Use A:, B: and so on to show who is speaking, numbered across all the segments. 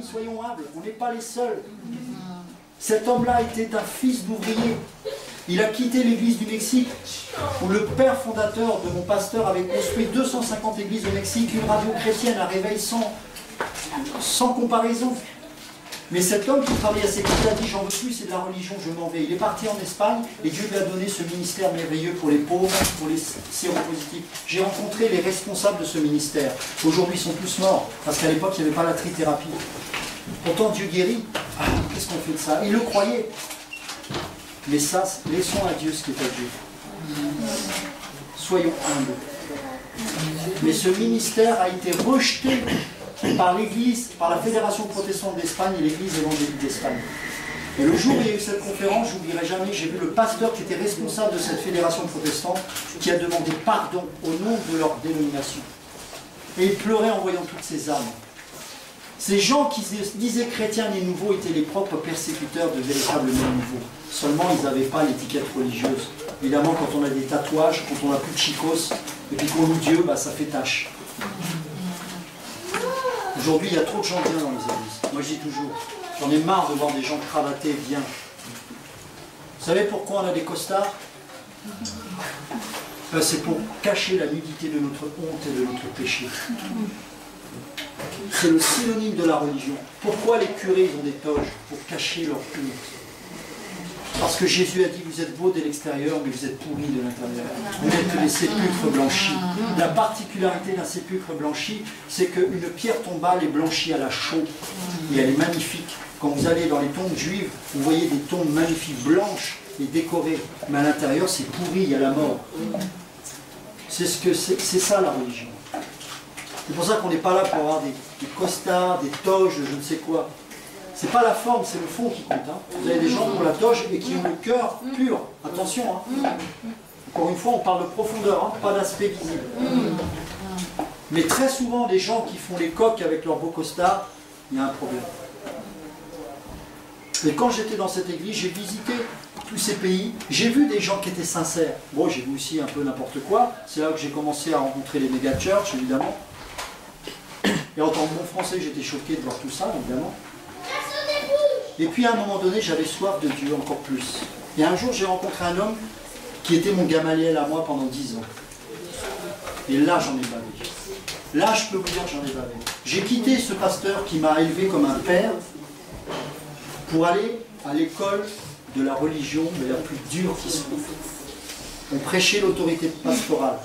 A: amis, soyons humbles, on n'est pas les seuls. Cet homme-là était un fils d'ouvrier. Il a quitté l'église du Mexique, où le père fondateur de mon pasteur avait construit 250 églises au Mexique, une radio chrétienne, un réveil sans comparaison. Mais cet homme qui travaillait à ses côtés a dit « J'en veux plus, c'est de la religion, je m'en vais ». Il est parti en Espagne et Dieu lui a donné ce ministère merveilleux pour les pauvres, pour les séropositifs. J'ai rencontré les responsables de ce ministère. Aujourd'hui, ils sont tous morts, parce qu'à l'époque, il n'y avait pas la trithérapie. Pourtant, Dieu guérit. Ah, qu'est-ce qu'on fait de ça? Il le croyait. Mais ça, laissons à Dieu ce qui est à Dieu. Soyons humbles. Mais ce ministère a été rejeté par l'Église, par la Fédération protestante d'Espagne et l'Église évangélique d'Espagne. Et le jour où il y a eu cette conférence, je n'oublierai jamais, j'ai vu le pasteur qui était responsable de cette fédération protestante qui a demandé pardon au nom de leur dénomination. Et il pleurait en voyant toutes ces âmes. Ces gens qui se disaient chrétiens et nouveaux étaient les propres persécuteurs de véritables nouveaux. Seulement, ils n'avaient pas l'étiquette religieuse. Évidemment, quand on a des tatouages, quand on n'a plus de chicos, et puis qu'on loue Dieu, bah, ça fait tâche. Aujourd'hui, il y a trop de gens bien dans les églises. Moi, je dis toujours, j'en ai marre de voir des gens cravatés bien. Vous savez pourquoi on a des costards? C'est pour cacher la nudité de notre honte et de notre péché. C'est le synonyme de la religion. Pourquoi les curés ils ont des toges? Pour cacher leur honte. Parce que Jésus a dit, vous êtes beaux de l'extérieur, mais vous êtes pourris de l'intérieur. Vous n'êtes que des sépulcres blanchis. La particularité d'un sépulcre blanchi, c'est qu'une pierre tombale est blanchie à la chaux. Et elle est magnifique. Quand vous allez dans les tombes juives, vous voyez des tombes magnifiques, blanches et décorées. Mais à l'intérieur, c'est pourri, il y a la mort. C'est ça la religion. C'est pour ça qu'on n'est pas là pour avoir des costards, des toges, je ne sais quoi. C'est pas la forme, c'est le fond qui compte. Hein. Vous avez des gens qui ont la toge et qui ont le cœur pur. Attention. Hein. Encore une fois, on parle de profondeur, hein, pas d'aspect visible. Mais très souvent, les gens qui font les coques avec leurs beaux costards, il y a un problème. Et quand j'étais dans cette église, j'ai visité tous ces pays, j'ai vu des gens qui étaient sincères. Bon, j'ai vu aussi un peu n'importe quoi. C'est là que j'ai commencé à rencontrer les méga-church, évidemment. Et en tant que bon français, j'étais choqué de voir tout ça, évidemment. Et puis à un moment donné, j'avais soif de Dieu encore plus. Et un jour, j'ai rencontré un homme qui était mon Gamaliel à moi pendant 10 ans. Et là, j'en ai bavé. Là, je peux vous dire que j'en ai bavé. J'ai quitté ce pasteur qui m'a élevé comme un père pour aller à l'école de la religion, mais la plus dure qui soit. On prêchait l'autorité pastorale.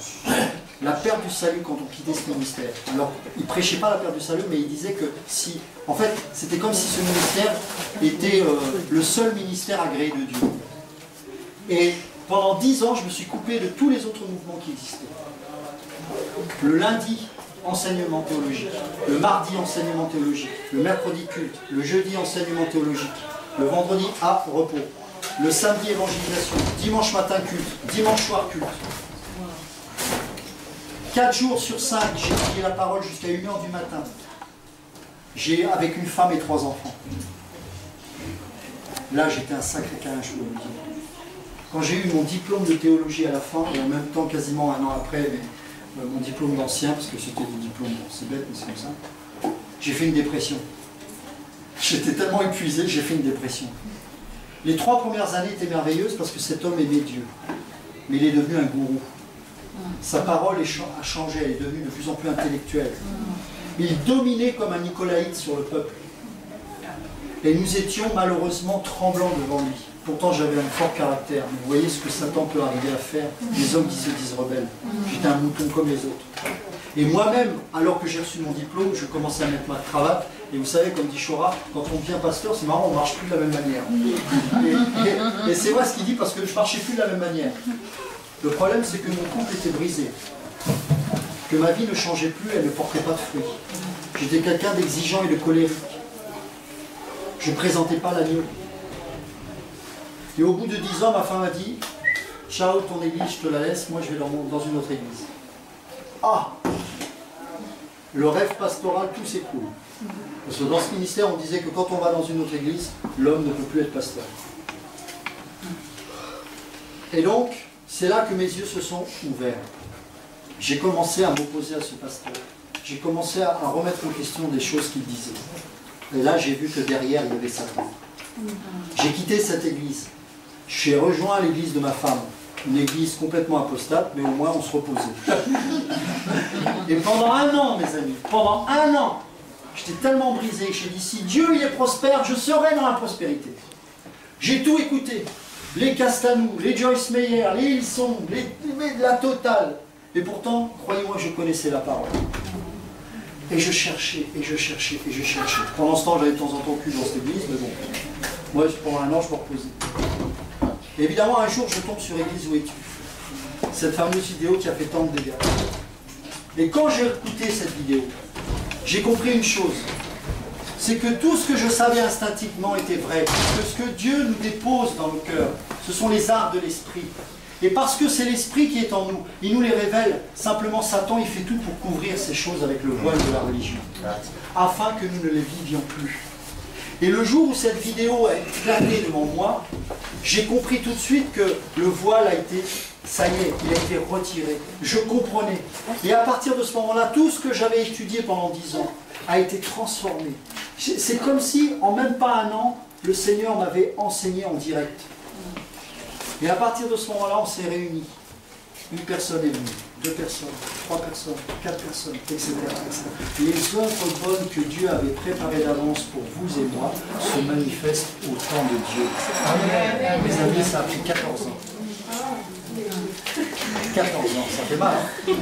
A: La perte du salut quand on quittait ce ministère. Alors, il ne prêchait pas la perte du salut, mais il disait que si... En fait, c'était comme si ce ministère était le seul ministère agréé de Dieu. Et pendant 10 ans, je me suis coupé de tous les autres mouvements qui existaient. Le lundi, enseignement théologique. Le mardi, enseignement théologique. Le mercredi, culte. Le jeudi, enseignement théologique. Le vendredi, repos. Le samedi, évangélisation. Dimanche matin, culte. Dimanche soir, culte. 4 jours sur 5, j'ai étudié la parole jusqu'à 1h du matin. Avec une femme et 3 enfants. Là, j'étais un sacré câlin, je peux vous dire. Quand j'ai eu mon diplôme de théologie à la fin, et en même temps, quasiment un an après, mais, mon diplôme d'ancien, parce que c'était des diplômes, c'est bête, mais c'est comme ça, j'ai fait une dépression. J'étais tellement épuisé, j'ai fait une dépression. Les 3 premières années étaient merveilleuses parce que cet homme aimait Dieu. Mais il est devenu un gourou. Sa parole a changé, elle est devenue de plus en plus intellectuelle. Il dominait comme un nicolaïte sur le peuple. Et nous étions malheureusement tremblants devant lui. Pourtant j'avais un fort caractère. Mais vous voyez ce que Satan peut arriver à faire, les hommes qui se disent rebelles. J'étais un mouton comme les autres. Et moi-même, alors que j'ai reçu mon diplôme, je commençais à mettre ma cravate. Et vous savez, comme dit Chora, quand on devient pasteur, c'est marrant, on ne marche plus de la même manière. Et c'est vrai ce qu'il dit parce que je ne marchais plus de la même manière. Le problème, c'est que mon couple était brisé, que ma vie ne changeait plus, elle ne portait pas de fruits. J'étais quelqu'un d'exigeant et de colérique. Je ne présentais pas l'agneau. Et au bout de 10 ans, ma femme m'a dit « Ciao, ton église, je te la laisse, moi je vais dans une autre église. » Ah! Le rêve pastoral, tout s'écroule. Parce que dans ce ministère, on disait que quand on va dans une autre église, l'homme ne peut plus être pasteur. Et donc, c'est là que mes yeux se sont ouverts. J'ai commencé à m'opposer à ce pasteur. J'ai commencé à remettre en question des choses qu'il disait. Et là, j'ai vu que derrière, il y avait Satan. J'ai quitté cette église. J'ai rejoint l'église de ma femme. Une église complètement apostate, mais au moins on se reposait. Et pendant 1 an, mes amis, pendant 1 an, j'étais tellement brisé. J'ai dit, si Dieu il est prospère, je serai dans la prospérité. J'ai tout écouté. Les Castanou, les Joyce Meyer, les Hillsong, la totale. Et pourtant, croyez-moi, je connaissais la parole. Et je cherchais, et je cherchais, et je cherchais. Pendant ce temps, j'avais de temps en temps cul dans cette église, mais bon. Moi, pendant 1 an, je me reposais. Et évidemment, un jour, je tombe sur Église où es-tu? Cette fameuse vidéo qui a fait tant de dégâts. Et quand j'ai écouté cette vidéo, j'ai compris une chose. C'est que tout ce que je savais instinctivement était vrai. Que ce que Dieu nous dépose dans le cœur, ce sont les arts de l'esprit. Et parce que c'est l'esprit qui est en nous, il nous les révèle. Simplement, Satan, il fait tout pour couvrir ces choses avec le voile de la religion. Afin que nous ne les vivions plus. Et le jour où cette vidéo a éclaté devant moi, j'ai compris tout de suite que le voile a été, ça y est, il a été retiré. Je comprenais. Et à partir de ce moment-là, tout ce que j'avais étudié pendant 10 ans a été transformé. C'est comme si, en même pas 1 an, le Seigneur m'avait enseigné en direct. Et à partir de ce moment-là, on s'est réunis. 1 personne est venue, 2 personnes, 3 personnes, 4 personnes, etc., etc. Les œuvres bonnes que Dieu avait préparées d'avance pour vous et moi se manifestent au temps de Dieu. Amen. Mes amis, ça a pris 14 ans. 14 ans, ça fait mal. Hein?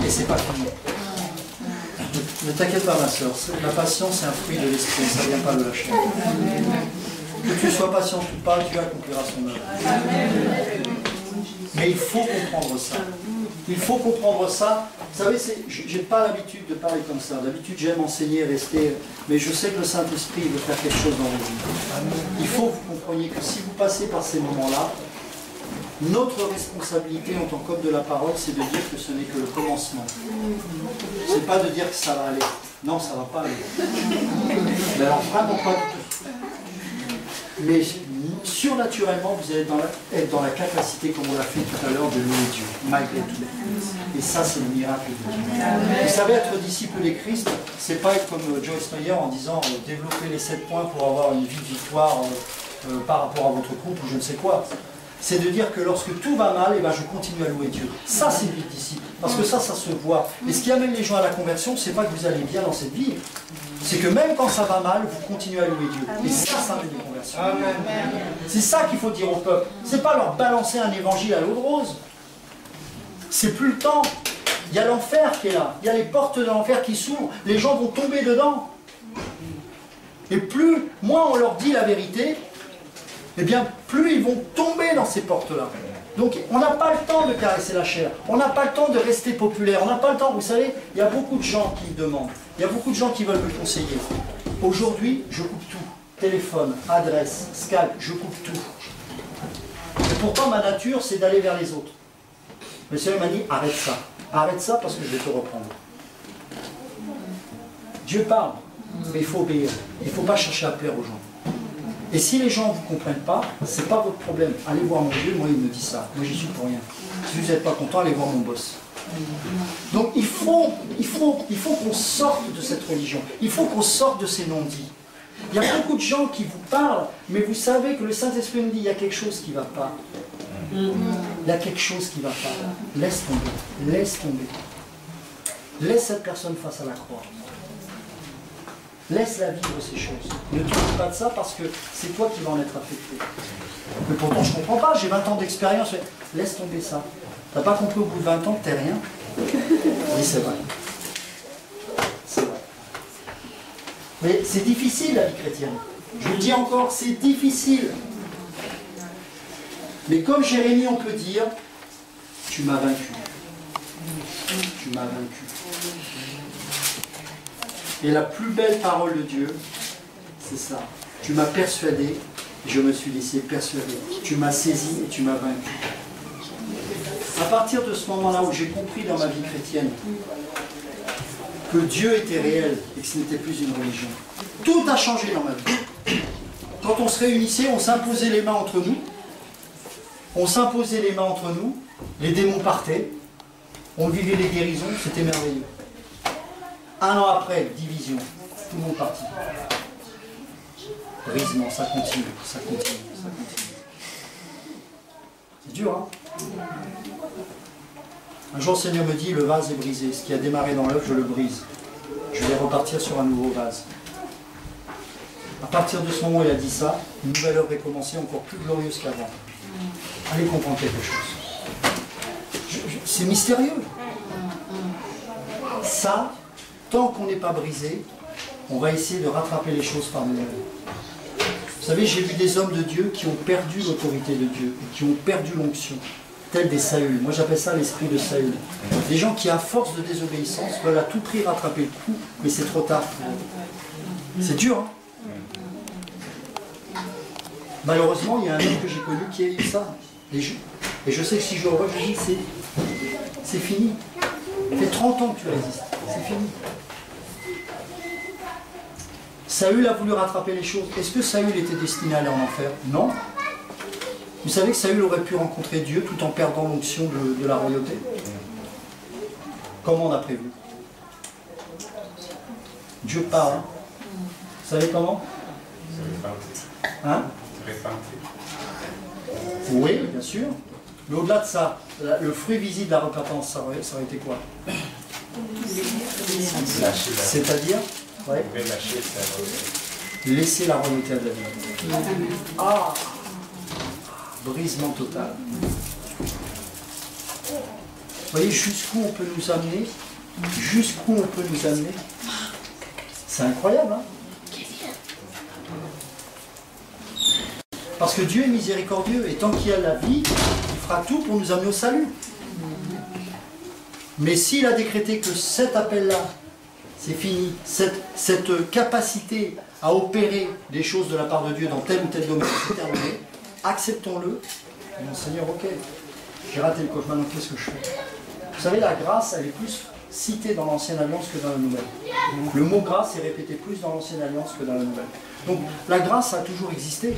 A: Et c'est pas fini. Ne t'inquiète pas, ma soeur, la patience est un fruit de l'esprit, ça ne vient pas de la chair. Que tu sois patient ou pas, Dieu accomplira son œuvre. Mais il faut comprendre ça. Il faut comprendre ça. Vous savez, je n'ai pas l'habitude de parler comme ça. D'habitude, j'aime enseigner, rester. Mais je sais que le Saint-Esprit veut faire quelque chose dans vos vies. Il faut que vous compreniez que si vous passez par ces moments-là, notre responsabilité en tant qu'homme de la parole, c'est de dire que ce n'est que le commencement. Ce n'est pas de dire que ça va aller. Non, ça ne va pas aller. Mais alors, vraiment pas du tout. Mais surnaturellement, vous allez être dans la capacité, comme on l'a fait tout à l'heure, de louer Dieu, malgré tout. Et ça, c'est le miracle de Dieu. Vous savez, être disciple des Christ, c'est pas être comme Joyce Meyer en disant développer les 7 points pour avoir une vie de victoire par rapport à votre couple ou je ne sais quoi. C'est de dire que lorsque tout va mal, eh ben, je continue à louer Dieu. Ça, c'est une vie de disciple. Parce que ça se voit. Et ce qui amène les gens à la conversion, c'est pas que vous allez bien dans cette vie. C'est que même quand ça va mal, vous continuez à louer Dieu. Et ça amène les conversions. C'est ça qu'il faut dire au peuple. C'est pas leur balancer un évangile à l'eau de rose. C'est plus le temps. Il y a l'enfer qui est là. Il y a les portes de l'enfer qui s'ouvrent. Les gens vont tomber dedans. Et plus, moins on leur dit la vérité, eh bien, plus ils vont tomber dans ces portes-là. Donc, on n'a pas le temps de caresser la chair. On n'a pas le temps de rester populaire. On n'a pas le temps. Vous savez, il y a beaucoup de gens qui me demandent. Il y a beaucoup de gens qui veulent me conseiller. Aujourd'hui, je coupe tout. Téléphone, adresse, Skype, je coupe tout. Et pourtant, ma nature, c'est d'aller vers les autres. Le Seigneur m'a dit, arrête ça. Arrête ça parce que je vais te reprendre. Dieu parle, mais il faut obéir. Il ne faut pas chercher à plaire aux gens. Et si les gens ne vous comprennent pas, ce n'est pas votre problème. Allez voir mon Dieu, moi il me dit ça. Moi j'y suis pour rien. Si vous n'êtes pas content, allez voir mon boss. Donc il faut qu'on sorte de cette religion. Il faut qu'on sorte de ces non-dits. Il y a beaucoup de gens qui vous parlent, mais vous savez que le Saint-Esprit nous dit il y a quelque chose qui ne va pas. Il y a quelque chose qui ne va pas. Laisse tomber. Laisse tomber. Laisse cette personne face à la croix. Laisse-la vivre ces choses. Ne t'occupe pas de ça parce que c'est toi qui vas en être affecté. Mais pourtant, je ne comprends pas, j'ai 20 ans d'expérience. Laisse tomber ça. Tu n'as pas compris au bout de 20 ans que tu n'es rien? Oui, c'est vrai. C'est vrai. Mais c'est difficile la vie chrétienne. Je vous le dis encore, c'est difficile. Mais comme Jérémie, on peut dire, tu m'as vaincu. Tu m'as vaincu. Et la plus belle parole de Dieu, c'est ça. Tu m'as persuadé, et je me suis laissé persuader. Tu m'as saisi et tu m'as vaincu. À partir de ce moment-là où j'ai compris dans ma vie chrétienne que Dieu était réel et que ce n'était plus une religion, tout a changé dans ma vie. Quand on se réunissait, on s'imposait les mains entre nous. On s'imposait les mains entre nous. Les démons partaient. On vivait les guérisons, c'était merveilleux. 1 an après, division. tout le monde parti. Brisement, ça continue, ça continue, ça continue. C'est dur, hein? Un jour, le Seigneur me dit, le vase est brisé. Ce qui a démarré dans l'œuf, je le brise. Je vais repartir sur un nouveau vase. À partir de ce moment où il a dit ça, une nouvelle œuvre est commencée, encore plus glorieuse qu'avant. Allez comprendre quelque chose. C'est mystérieux. Ça, tant qu'on n'est pas brisé, on va essayer de rattraper les choses par nous-mêmes. Vous savez, j'ai vu des hommes de Dieu qui ont perdu l'autorité de Dieu, et qui ont perdu l'onction, tels des Saül. Moi j'appelle ça l'esprit de Saül. Des gens qui, à force de désobéissance, veulent à tout prix rattraper le coup, mais c'est trop tard. C'est dur, hein? Malheureusement, il y a un homme que j'ai connu qui a eu ça. Et je sais que si je le revois, je dis, c'est fini. Ça fait 30 ans que tu résistes. C'est fini. Saül a voulu rattraper les choses. Est-ce que Saül était destiné à aller en enfer? Non. Vous savez que Saül aurait pu rencontrer Dieu tout en perdant l'onction de la royauté? Comment d'après vous? Dieu parle. Vous savez comment? Hein? Oui, bien sûr. Mais au-delà de ça, le fruit visible de la repentance, ça aurait été quoi? C'est-à-dire ouais. Laisser la royauté à David. Ah, brisement total. Vous voyez jusqu'où on peut nous amener? Jusqu'où on peut nous amener? C'est incroyable, hein? Parce que Dieu est miséricordieux, et tant qu'il y a la vie, il fera tout pour nous amener au salut. Mais s'il a décrété que cet appel-là, c'est fini, cette capacité à opérer des choses de la part de Dieu dans tel ou tel domaine, c'est terminé, acceptons-le. Mon Seigneur, ok, j'ai raté le coche, maintenant qu'est-ce que je fais? Vous savez, la grâce, elle est plus citée dans l'Ancienne Alliance que dans la Nouvelle. Le mot grâce est répété plus dans l'Ancienne Alliance que dans la Nouvelle. Donc la grâce a toujours existé,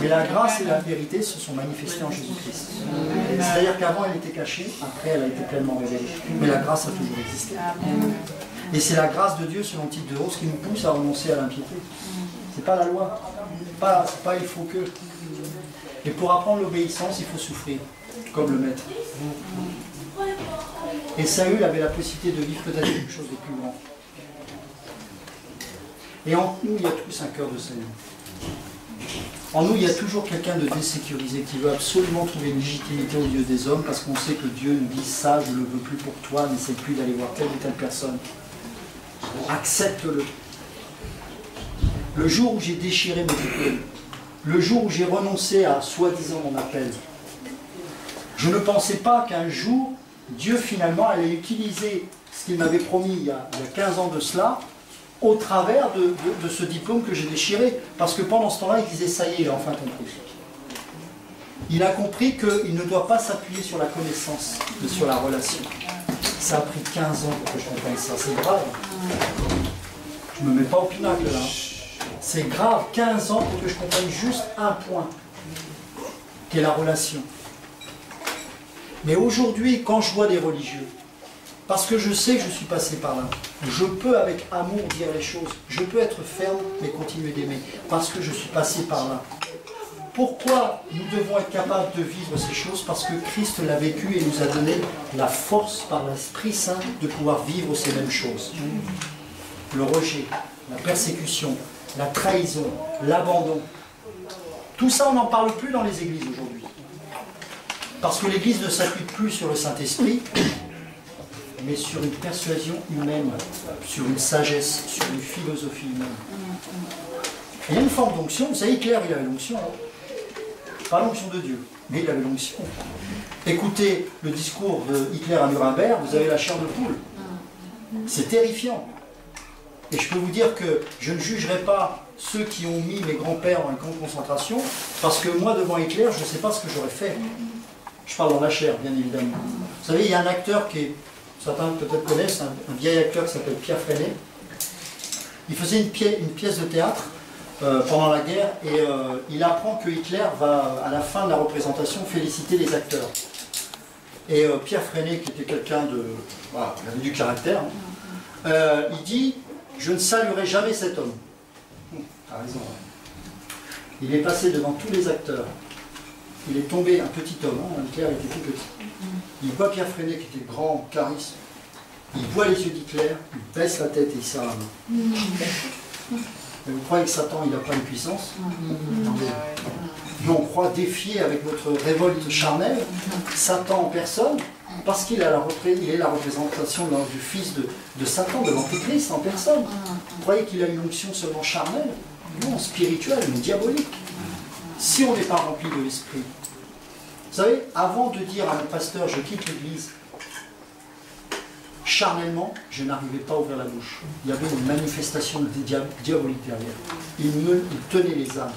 A: mais la grâce et la vérité se sont manifestées en Jésus-Christ. C'est-à-dire qu'avant elle était cachée, après elle a été pleinement révélée. Mais la grâce a toujours existé. Et c'est la grâce de Dieu, selon le titre de Rose, qui nous pousse à renoncer à l'impiété. C'est pas la loi, c'est pas il faut que. Et pour apprendre l'obéissance, il faut souffrir, comme le maître. Et Saül avait la possibilité de vivre peut-être quelque chose de plus grand. Et en nous, il y a tous un cœur de Seigneur. En nous, il y a toujours quelqu'un de désécurisé qui veut absolument trouver une légitimité aux yeux des hommes parce qu'on sait que Dieu nous dit ça, je ne le veux plus pour toi, n'essaie plus d'aller voir telle ou telle personne. Accepte-le. Le jour où j'ai déchiré mes diplômes, le jour où j'ai renoncé à soi-disant mon appel, je ne pensais pas qu'un jour, Dieu finalement allait utiliser ce qu'il m'avait promis il y a 15 ans de cela, au travers de ce diplôme que j'ai déchiré. Parce que pendant ce temps-là, il disait, ça y est, il a enfin compris. Il a compris qu'il ne doit pas s'appuyer sur la connaissance, mais sur la relation. Ça a pris 15 ans pour que je comprenne ça. C'est grave. Je ne me mets pas au pinacle là. C'est grave, 15 ans pour que je comprenne juste un point, qui est la relation. Mais aujourd'hui, quand je vois des religieux, parce que je sais que je suis passé par là, je peux avec amour dire les choses, je peux être ferme mais continuer d'aimer, parce que je suis passé par là. Pourquoi nous devons être capables de vivre ces choses? Parce que Christ l'a vécu et nous a donné la force par l'Esprit Saint de pouvoir vivre ces mêmes choses. Le rejet, la persécution, la trahison, l'abandon. Tout ça, on n'en parle plus dans les églises aujourd'hui. Parce que l'église ne s'appuie plus sur le Saint-Esprit, mais sur une persuasion humaine, sur une sagesse, sur une philosophie humaine. Il y a une forme d'onction. Vous savez, Hitler, il avait l'onction. Pas l'onction de Dieu, mais il avait l'onction. Écoutez le discours de Hitler à Nuremberg, vous avez la chair de poule. C'est terrifiant. Et je peux vous dire que je ne jugerai pas ceux qui ont mis mes grands-pères dans les camps de concentration, parce que moi, devant Hitler, je ne sais pas ce que j'aurais fait. Je parle dans la chair, bien évidemment. Vous savez, il y a un acteur qui est, certains peut-être connaissent, un vieil acteur qui s'appelle Pierre Freinet. Il faisait une pièce de théâtre pendant la guerre et il apprend que Hitler va, à la fin de la représentation, féliciter les acteurs. Et Pierre Freinet, qui était quelqu'un de... Voilà, il avait du caractère, il dit je ne saluerai jamais cet homme. T'as raison. Il est passé devant tous les acteurs. Il est tombé, un petit homme, hein, Hitler était tout petit. Il voit Pierre Freinet qui était grand, charisme. Il voit les yeux d'Hitler, il baisse la tête et il serre la main. Et vous croyez que Satan, il n'a pas une puissance? Nous, on croit défier avec notre révolte charnelle Satan en personne, parce qu'il est la représentation du fils de Satan, de l'Antéchrist en personne. Vous croyez qu'il a une onction seulement charnelle? Non, spirituelle, mais diabolique. Si on n'est pas rempli de l'esprit. Vous savez, avant de dire à un pasteur, je quitte l'église, charnellement, je n'arrivais pas à ouvrir la bouche. Il y avait une manifestation diabolique derrière. Il tenait les âmes.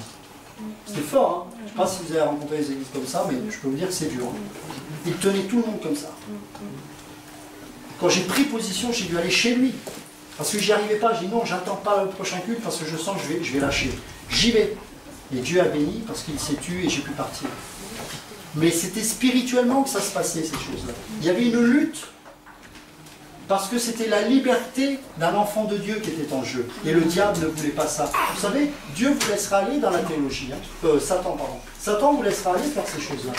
A: C'était fort, hein. Je ne sais pas si vous avez rencontré des églises comme ça, mais je peux vous dire que c'est dur. Hein. Il tenait tout le monde comme ça. Quand j'ai pris position, j'ai dû aller chez lui. Parce que j'y arrivais pas, j'ai dit non, j'attends pas le prochain culte parce que je sens que je vais lâcher. J'y vais. Et Dieu a béni parce qu'il s'est tué et j'ai pu partir. Mais c'était spirituellement que ça se passait, ces choses-là. Il y avait une lutte. Parce que c'était la liberté d'un enfant de Dieu qui était en jeu. Et le diable ne voulait pas ça. Vous savez, Dieu vous laissera aller dans la théologie. Hein. Satan, pardon. Satan vous laissera aller faire ces choses-là.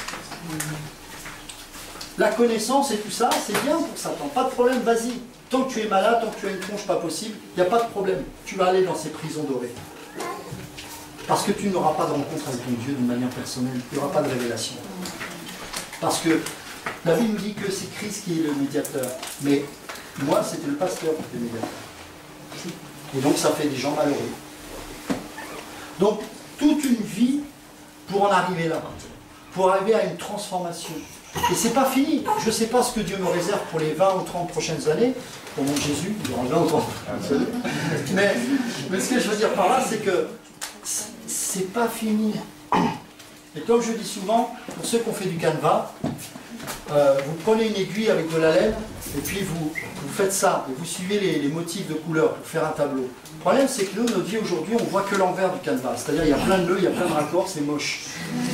A: La connaissance et tout ça, c'est bien pour Satan. Pas de problème, vas-y. Tant que tu es malade, tant que tu as une tronche pas possible, il n'y a pas de problème. Tu vas aller dans ces prisons dorées. Parce que tu n'auras pas de rencontre avec ton Dieu d'une manière personnelle. Il n'y aura pas de révélation. Parce que la Bible nous dit que c'est Christ qui est le médiateur. Mais moi, c'était le pasteur qui était le médiateur. Et donc, ça fait des gens malheureux. Donc, toute une vie pour en arriver là. Pour arriver à une transformation. Et c'est pas fini. Je ne sais pas ce que Dieu me réserve pour les 20 ou 30 prochaines années. Au nom de Jésus, durant 20 ou 30 prochaines années. Mais ce que je veux dire par là, c'est que c'est pas fini. Et comme je dis souvent, pour ceux qui ont fait du canevas, vous prenez une aiguille avec de la laine et puis vous faites ça et vous suivez les motifs de couleurs pour faire un tableau. Le problème, c'est que nous, nos dieux aujourd'hui, on voit que l'envers du canevas. C'est-à-dire il y a plein de nœuds, il y a plein de raccords, c'est moche.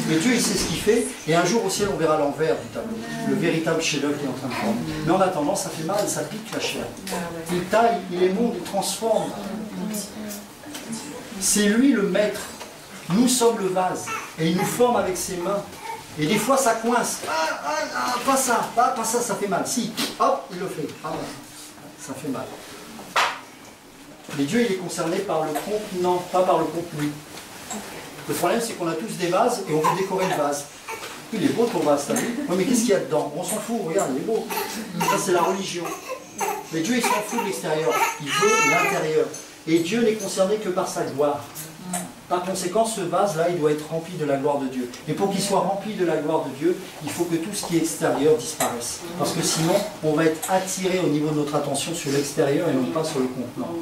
A: Mais Dieu, il sait ce qu'il fait et un jour au ciel, on verra l'envers du tableau. Le véritable chef-d'œuvre qui est en train de prendre. Mais en attendant, ça fait mal, ça pique la chair. Il taille, il émonde, il transforme. C'est lui le maître. Nous sommes le vase et il nous forme avec ses mains. Et des fois ça coince. Pas ça, pas ça, ça fait mal. Si, hop, il le fait. Ah, ça fait mal. Mais Dieu, il est concerné par le contenant, pas par le contenu. Le problème, c'est qu'on a tous des vases et on veut décorer le vase. Il est beau ton vase, t'as vu? Oui, mais qu'est-ce qu'il y a dedans? On s'en fout, regarde, il est beau. Ça, c'est la religion. Mais Dieu, il s'en fout de l'extérieur. Il veut l'intérieur. Et Dieu n'est concerné que par sa gloire. Par conséquent, ce vase-là, il doit être rempli de la gloire de Dieu. Et pour qu'il soit rempli de la gloire de Dieu, il faut que tout ce qui est extérieur disparaisse. Parce que sinon, on va être attiré au niveau de notre attention sur l'extérieur et non pas sur le contenant.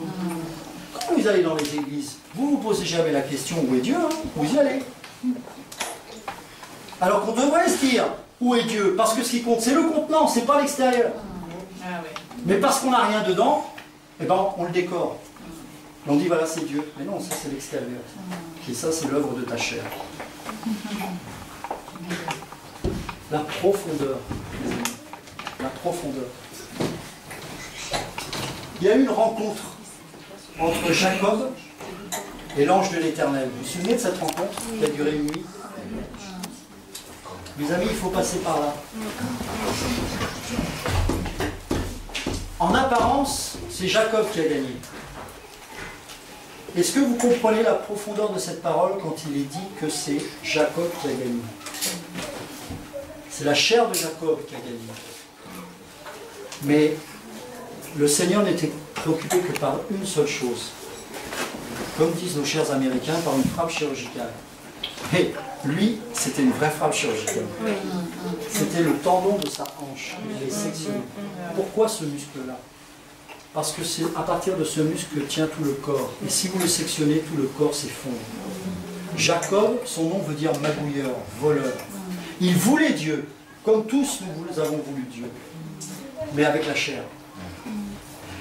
A: Quand vous allez dans les églises, vous ne vous posez jamais la question où est Dieu, hein? Vous y allez. Alors qu'on devrait se dire où est Dieu, parce que ce qui compte, c'est le contenant, c'est pas l'extérieur. Mais parce qu'on n'a rien dedans, eh ben, on le décore. Et on dit voilà c'est Dieu, mais non, ça c'est l'extérieur. Et ça c'est l'œuvre de ta chair. La profondeur. La profondeur. Il y a eu une rencontre entre Jacob et l'ange de l'Éternel. Vous vous souvenez de cette rencontre qui a duré une nuit? Mes amis, il faut passer par là. En apparence, c'est Jacob qui a gagné. Est-ce que vous comprenez la profondeur de cette parole quand il est dit que c'est Jacob qui a gagné? C'est la chair de Jacob qui a gagné. Mais le Seigneur n'était préoccupé que par une seule chose. Comme disent nos chers Américains, par une frappe chirurgicale. Et lui, c'était une vraie frappe chirurgicale. C'était le tendon de sa hanche. Il est sectionné. Pourquoi ce muscle-là? Parce que c'est à partir de ce muscle que tient tout le corps. Et si vous le sectionnez, tout le corps s'effondre. Jacob, son nom veut dire magouilleur, voleur. Il voulait Dieu, comme tous nous avons voulu Dieu, mais avec la chair.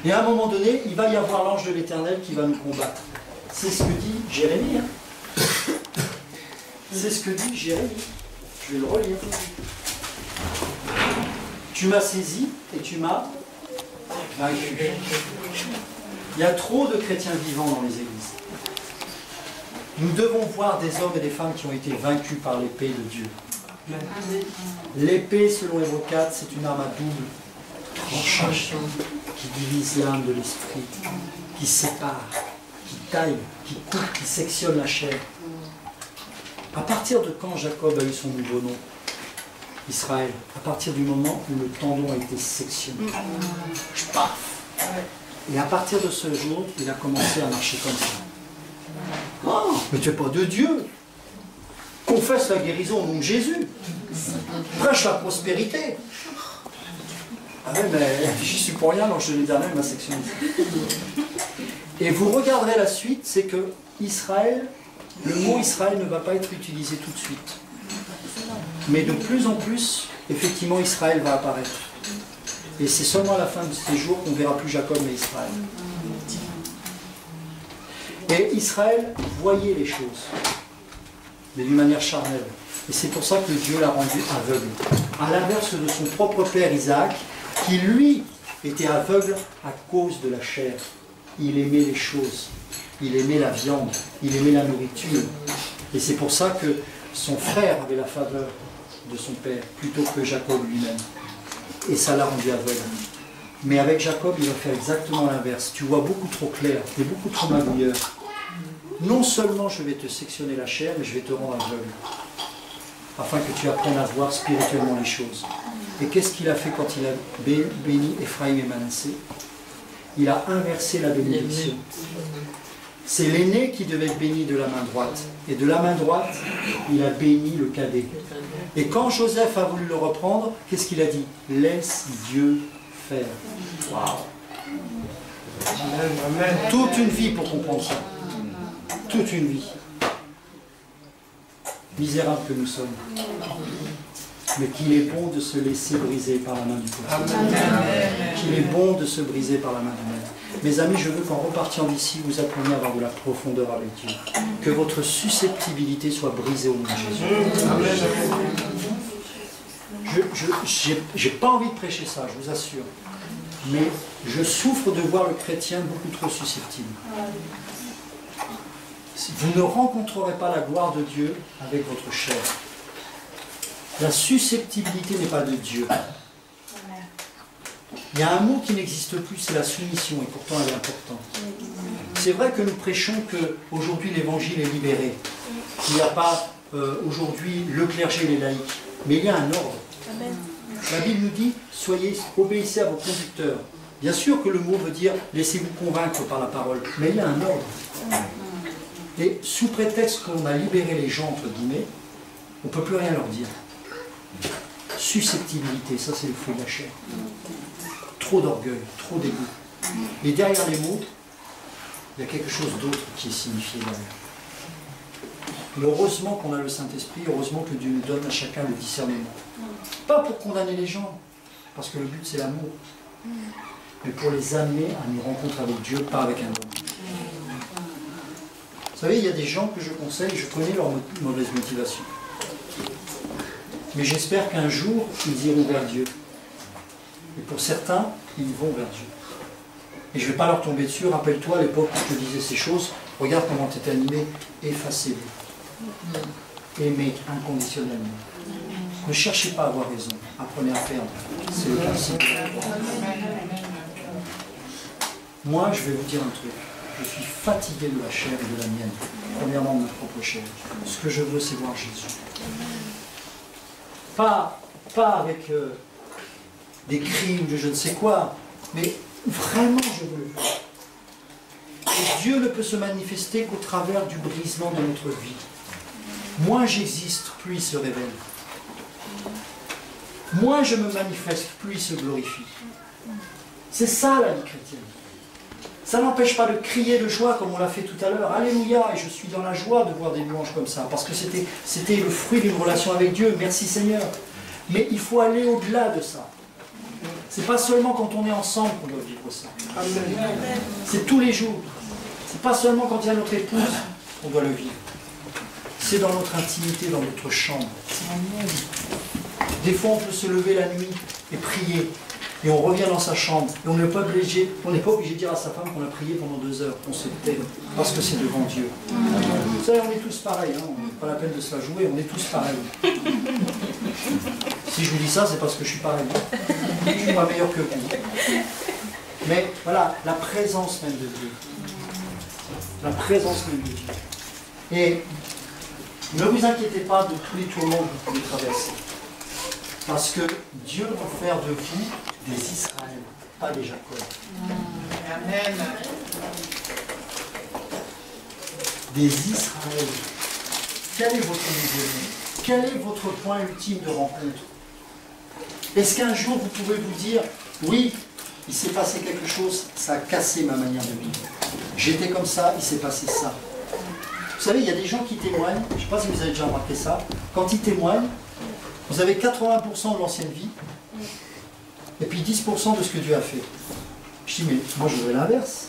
A: Et à un moment donné, il va y avoir l'ange de l'Éternel qui va nous combattre. C'est ce que dit Jérémie. Hein. C'est ce que dit Jérémie. Je vais le relire. Tu m'as saisi et tu m'as vaincu. Il y a trop de chrétiens vivants dans les églises. Nous devons voir des hommes et des femmes qui ont été vaincus par l'épée de Dieu. L'épée, selon Hébreux 4, c'est une arme à double tranchant qui divise l'âme de l'esprit, qui sépare, qui taille, qui coupe, qui sectionne la chair. À partir de quand Jacob a eu son nouveau nom, Israël? À partir du moment où le tendon a été sectionné. Paf! Et à partir de ce jour, il a commencé à marcher comme ça. Oh, mais tu n'es pas de Dieu. Confesse la guérison au nom de Jésus. Prêche la prospérité. Ah ouais, mais j'y suis pour rien, alors je l'ai dernier ma section. Et vous regarderez la suite, c'est que Israël, le mot Israël ne va pas être utilisé tout de suite. Mais de plus en plus, effectivement, Israël va apparaître. Et c'est seulement à la fin de ces jours qu'on ne verra plus Jacob mais Israël. Et Israël voyait les choses, mais d'une manière charnelle. Et c'est pour ça que Dieu l'a rendu aveugle. À l'inverse de son propre père Isaac, qui lui était aveugle à cause de la chair. Il aimait les choses, il aimait la viande, il aimait la nourriture. Et c'est pour ça que son frère avait la faveur de son père, plutôt que Jacob lui-même. Et ça l'a rendu aveugle. Mais avec Jacob, il va faire exactement l'inverse. Tu vois beaucoup trop clair, tu es beaucoup trop magouilleur. Non seulement je vais te sectionner la chair, mais je vais te rendre aveugle. Afin que tu apprennes à voir spirituellement les choses. Et qu'est-ce qu'il a fait quand il a béni Ephraïm et Manassé? Il a inversé la bénédiction. C'est l'aîné qui devait être béni de la main droite. Et de la main droite, il a béni le cadet. Et quand Joseph a voulu le reprendre, qu'est-ce qu'il a dit? Laisse Dieu faire. Waouh! Toute une vie pour comprendre ça. Toute une vie. Misérables que nous sommes. Mais qu'il est bon de se laisser briser par la main du Père. Qu'il est bon de se briser par la main du Maître. Mes amis, je veux qu'en repartant d'ici, vous appreniez à avoir de la profondeur avec Dieu. Que votre susceptibilité soit brisée au nom de Jésus. Je n'ai pas envie de prêcher ça, je vous assure. Mais je souffre de voir le chrétien beaucoup trop susceptible. Vous ne rencontrerez pas la gloire de Dieu avec votre chair. La susceptibilité n'est pas de Dieu. Il y a un mot qui n'existe plus, c'est la soumission, et pourtant elle est importante. C'est vrai que nous prêchons qu'aujourd'hui l'évangile est libéré. Il n'y a pas aujourd'hui le clergé et les laïcs. Mais il y a un ordre. La Bible nous dit, obéissez à vos conducteurs. Bien sûr que le mot veut dire, laissez-vous convaincre par la parole. Mais il y a un ordre. Et sous prétexte qu'on a libéré les gens, entre guillemets, on ne peut plus rien leur dire. Susceptibilité, ça c'est le fruit de la chair. Trop d'orgueil, trop d'égout. Et derrière les mots, il y a quelque chose d'autre qui est signifié derrière. Mais heureusement qu'on a le Saint-Esprit, heureusement que Dieu nous donne à chacun le discernement. Pas pour condamner les gens, parce que le but c'est l'amour, mais pour les amener à une rencontre avec Dieu, pas avec un homme. Vous savez, il y a des gens que je conseille, je connais leur mauvaise motivation. Mais j'espère qu'un jour, ils iront vers Dieu. Et pour certains, ils vont vers Dieu. Et je ne vais pas leur tomber dessus. Rappelle-toi, à l'époque où je te disais ces choses, regarde comment tu étais animé, effacez-les. Aimez inconditionnellement. Ne cherchez pas à avoir raison, apprenez à perdre. C'est le principe. Moi, je vais vous dire un truc. Je suis fatigué de la chair et de la mienne. Premièrement, de ma propre chair. Ce que je veux, c'est voir Jésus. Pas avec des cris ou de je ne sais quoi, mais vraiment je veux le voir. Et Dieu ne peut se manifester qu'au travers du brisement de notre vie. Moins j'existe, plus il se révèle. Moins je me manifeste, plus il se glorifie. C'est ça la vie chrétienne. Ça n'empêche pas de crier de joie comme on l'a fait tout à l'heure. Alléluia, et je suis dans la joie de voir des louanges comme ça, parce que c'était le fruit d'une relation avec Dieu. Merci Seigneur. Mais il faut aller au-delà de ça. C'est pas seulement quand on est ensemble qu'on doit vivre ça. C'est tous les jours. C'est pas seulement quand il y a notre épouse qu'on doit le vivre. C'est dans notre intimité, dans notre chambre. Des fois on peut se lever la nuit et prier. et on revient dans sa chambre, et on n'est pas obligé de dire à sa femme qu'on a prié pendant 2 heures, on se tait, parce que c'est devant Dieu. Vous savez, on est tous pareils, hein, pas la peine de se la jouer, on est tous pareils. Si je vous dis ça, c'est parce que je suis pareil. Je suis pas meilleur que vous. Mais voilà, la présence même de Dieu. La présence même de Dieu. Et ne vous inquiétez pas de tous les tourments que vous pouvez traverser. Parce que Dieu va faire de vous des Israël, pas des Jacob.
B: Amen.
A: Des Israël. Quel est votre niveau? Quel est votre point ultime de rencontre? Est-ce qu'un jour vous pouvez vous dire, oui, il s'est passé quelque chose, ça a cassé ma manière de vivre. J'étais comme ça, il s'est passé ça. Vous savez, il y a des gens qui témoignent, je ne sais pas si vous avez déjà remarqué ça, quand ils témoignent, vous avez 80% de l'ancienne vie, et puis 10% de ce que Dieu a fait. Je dis, mais moi je voudrais l'inverse.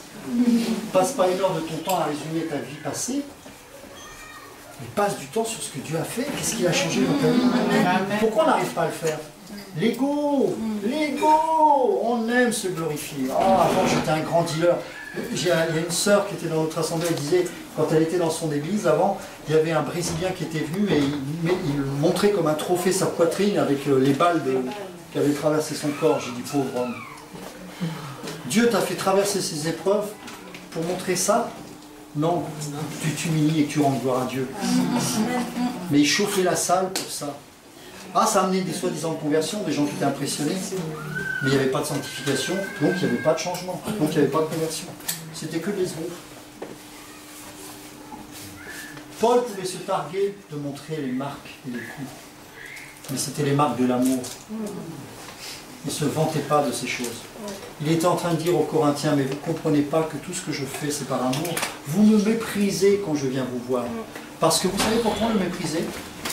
A: Passe pas une heure de ton temps à résumer ta vie passée, mais passe du temps sur ce que Dieu a fait, qu'est-ce qu'il a changé dans ta vie. Pourquoi on n'arrive pas à le faire? L'ego, on aime se glorifier. Ah, avant j'étais un grand dealer. Il y a une sœur qui était dans notre assemblée, elle disait, quand elle était dans son église avant, il y avait un Brésilien qui était venu et il montrait comme un trophée sa poitrine avec les balles qui avaient traversé son corps. J'ai dit, pauvre homme. Dieu t'a fait traverser ces épreuves pour montrer ça? Non, tu t'humilies et tu rends gloire à Dieu. Mais il chauffait la salle pour ça. Ah, ça a amené des soi-disant conversions, des gens qui étaient impressionnés, mais il n'y avait pas de sanctification, donc il n'y avait pas de changement, donc il n'y avait pas de conversion. C'était que des esbroufs. Paul pouvait se targuer de montrer les marques et les coups, mais c'était les marques de l'amour. Il ne se vantait pas de ces choses. Il était en train de dire aux Corinthiens, mais vous ne comprenez pas que tout ce que je fais, c'est par amour. Vous me méprisez quand je viens vous voir. Parce que vous savez pourquoi on le méprisait?